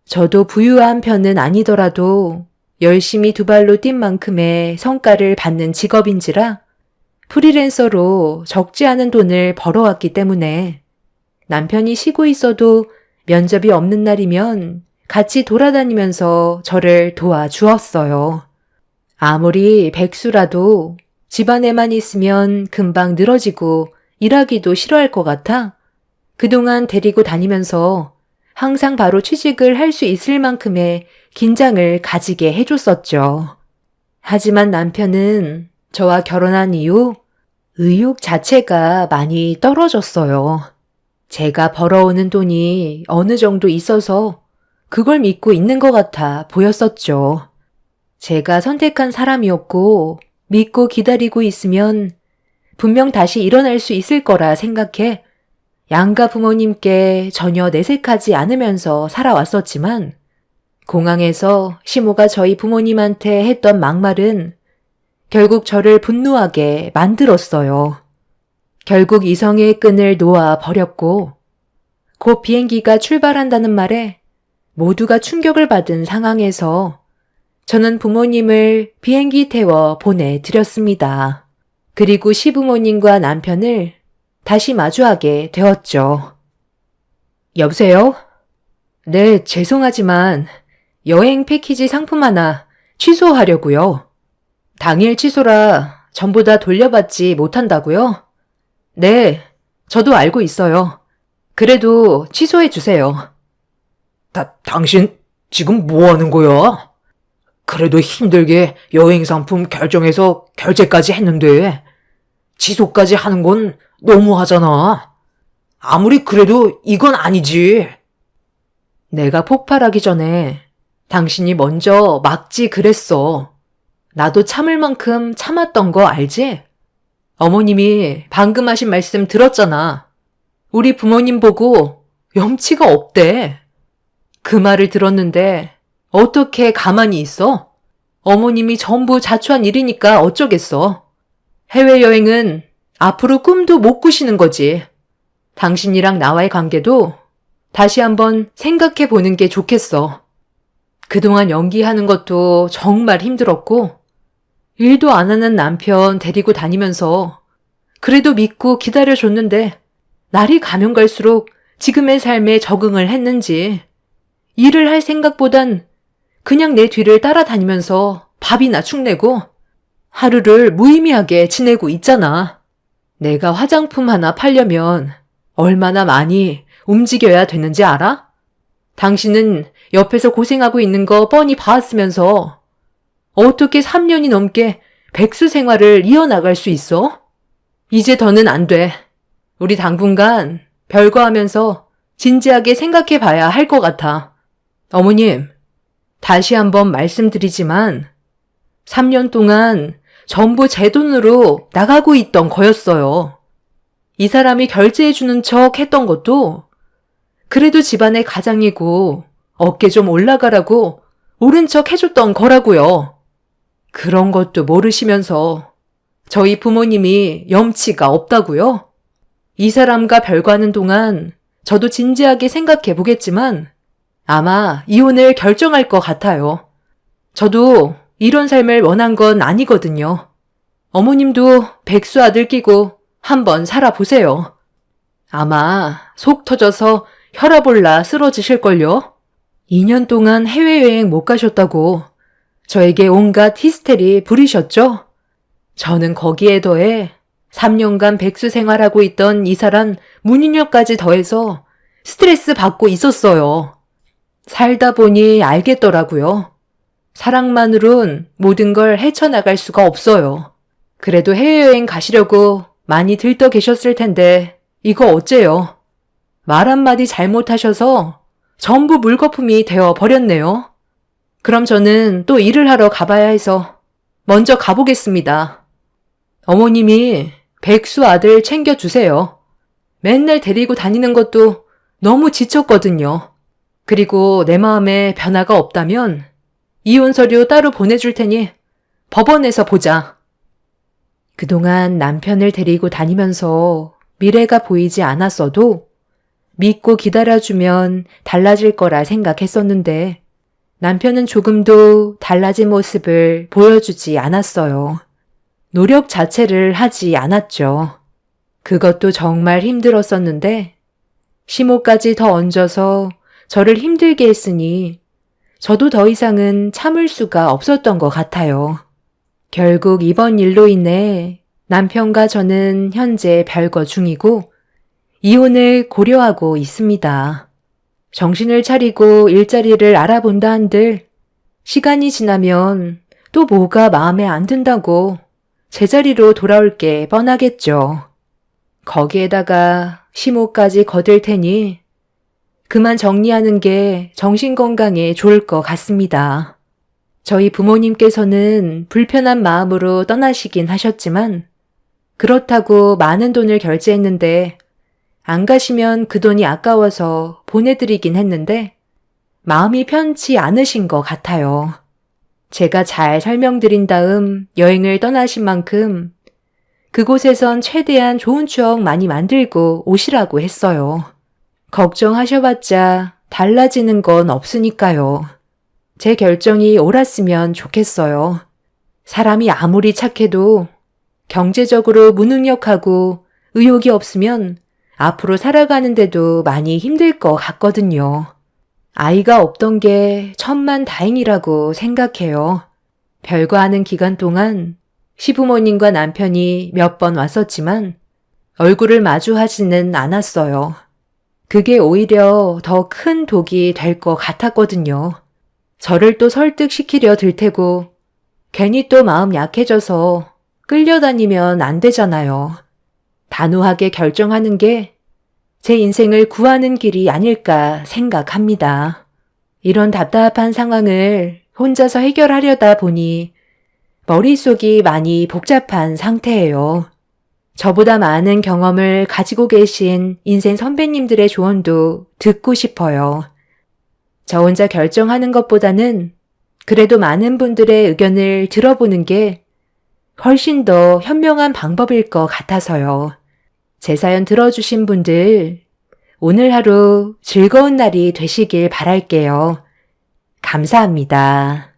저도 부유한 편은 아니더라도 열심히 두 발로 뛴 만큼의 성과를 받는 직업인지라 프리랜서로 적지 않은 돈을 벌어왔기 때문에 남편이 쉬고 있어도 면접이 없는 날이면 같이 돌아다니면서 저를 도와주었어요. 아무리 백수라도 집안에만 있으면 금방 늘어지고 일하기도 싫어할 것 같아 그동안 데리고 다니면서 항상 바로 취직을 할 수 있을 만큼의 긴장을 가지게 해줬었죠. 하지만 남편은 저와 결혼한 이후 의욕 자체가 많이 떨어졌어요. 제가 벌어오는 돈이 어느 정도 있어서 그걸 믿고 있는 것 같아 보였었죠. 제가 선택한 사람이었고 믿고 기다리고 있으면 분명 다시 일어날 수 있을 거라 생각해 양가 부모님께 전혀 내색하지 않으면서 살아왔었지만 공항에서 시모가 저희 부모님한테 했던 막말은 결국 저를 분노하게 만들었어요. 결국 이성의 끈을 놓아 버렸고 곧 비행기가 출발한다는 말에 모두가 충격을 받은 상황에서 저는 부모님을 비행기 태워 보내드렸습니다. 그리고 시부모님과 남편을 다시 마주하게 되었죠. 여보세요? 네, 죄송하지만 여행 패키지 상품 하나 취소하려고요. 당일 취소라 전부 다 돌려받지 못한다고요? 네, 저도 알고 있어요. 그래도 취소해 주세요. 당신 지금 뭐 하는 거야? 그래도 힘들게 여행 상품 결정해서 결제까지 했는데 취소까지 하는 건 너무하잖아. 아무리 그래도 이건 아니지. 내가 폭발하기 전에 당신이 먼저 막지 그랬어. 나도 참을 만큼 참았던 거 알지? 어머님이 방금 하신 말씀 들었잖아. 우리 부모님 보고 염치가 없대. 그 말을 들었는데 어떻게 가만히 있어? 어머님이 전부 자초한 일이니까 어쩌겠어. 해외여행은 앞으로 꿈도 못 꾸시는 거지. 당신이랑 나와의 관계도 다시 한번 생각해 보는 게 좋겠어. 그동안 연기하는 것도 정말 힘들었고, 일도 안 하는 남편 데리고 다니면서 그래도 믿고 기다려줬는데 날이 가면 갈수록 지금의 삶에 적응을 했는지 일을 할 생각보단 그냥 내 뒤를 따라다니면서 밥이나 축내고 하루를 무의미하게 지내고 있잖아. 내가 화장품 하나 팔려면 얼마나 많이 움직여야 되는지 알아? 당신은 옆에서 고생하고 있는 거 뻔히 봐왔으면서 어떻게 3년이 넘게 백수 생활을 이어나갈 수 있어? 이제 더는 안 돼. 우리 당분간 별거 하면서 진지하게 생각해 봐야 할 것 같아. 어머님, 다시 한번 말씀드리지만 3년 동안 전부 제 돈으로 나가고 있던 거였어요. 이 사람이 결제해주는 척 했던 것도 그래도 집안의 가장이고 어깨 좀 올라가라고 옳은 척 해줬던 거라고요. 그런 것도 모르시면서 저희 부모님이 염치가 없다고요? 이 사람과 별거하는 동안 저도 진지하게 생각해 보겠지만 아마 이혼을 결정할 것 같아요. 저도 이런 삶을 원한 건 아니거든요. 어머님도 백수 아들 끼고 한번 살아보세요. 아마 속 터져서 혈압 올라 쓰러지실걸요? 2년 동안 해외여행 못 가셨다고 저에게 온갖 히스테리 부리셨죠? 저는 거기에 더해 3년간 백수 생활하고 있던 이 사람 문인력까지 더해서 스트레스 받고 있었어요. 살다 보니 알겠더라고요. 사랑만으론 모든 걸 헤쳐나갈 수가 없어요. 그래도 해외여행 가시려고 많이 들떠 계셨을 텐데 이거 어째요? 말 한마디 잘못하셔서 전부 물거품이 되어 버렸네요. 그럼 저는 또 일을 하러 가봐야 해서 먼저 가보겠습니다. 어머님이 백수 아들 챙겨주세요. 맨날 데리고 다니는 것도 너무 지쳤거든요. 그리고 내 마음에 변화가 없다면 이혼 서류 따로 보내줄 테니 법원에서 보자. 그동안 남편을 데리고 다니면서 미래가 보이지 않았어도 믿고 기다려주면 달라질 거라 생각했었는데 남편은 조금도 달라진 모습을 보여주지 않았어요. 노력 자체를 하지 않았죠. 그것도 정말 힘들었었는데 시모까지 더 얹어서 저를 힘들게 했으니 저도 더 이상은 참을 수가 없었던 것 같아요. 결국 이번 일로 인해 남편과 저는 현재 별거 중이고 이혼을 고려하고 있습니다. 정신을 차리고 일자리를 알아본다 한들 시간이 지나면 또 뭐가 마음에 안 든다고 제자리로 돌아올 게 뻔하겠죠. 거기에다가 시모까지 거들 테니 그만 정리하는 게 정신건강에 좋을 것 같습니다. 저희 부모님께서는 불편한 마음으로 떠나시긴 하셨지만 그렇다고 많은 돈을 결제했는데 안 가시면 그 돈이 아까워서 보내드리긴 했는데 마음이 편치 않으신 것 같아요. 제가 잘 설명드린 다음 여행을 떠나신 만큼 그곳에선 최대한 좋은 추억 많이 만들고 오시라고 했어요. 걱정하셔봤자 달라지는 건 없으니까요. 제 결정이 옳았으면 좋겠어요. 사람이 아무리 착해도 경제적으로 무능력하고 의욕이 없으면 앞으로 살아가는데도 많이 힘들 것 같거든요. 아이가 없던 게 천만다행이라고 생각해요. 별거 하는 기간 동안 시부모님과 남편이 몇 번 왔었지만 얼굴을 마주하지는 않았어요. 그게 오히려 더 큰 독이 될 것 같았거든요. 저를 또 설득시키려 들 테고 괜히 또 마음 약해져서 끌려다니면 안 되잖아요. 단호하게 결정하는 게 제 인생을 구하는 길이 아닐까 생각합니다. 이런 답답한 상황을 혼자서 해결하려다 보니 머릿속이 많이 복잡한 상태예요. 저보다 많은 경험을 가지고 계신 인생 선배님들의 조언도 듣고 싶어요. 저 혼자 결정하는 것보다는 그래도 많은 분들의 의견을 들어보는 게 훨씬 더 현명한 방법일 것 같아서요. 제 사연 들어주신 분들, 오늘 하루 즐거운 날이 되시길 바랄게요. 감사합니다.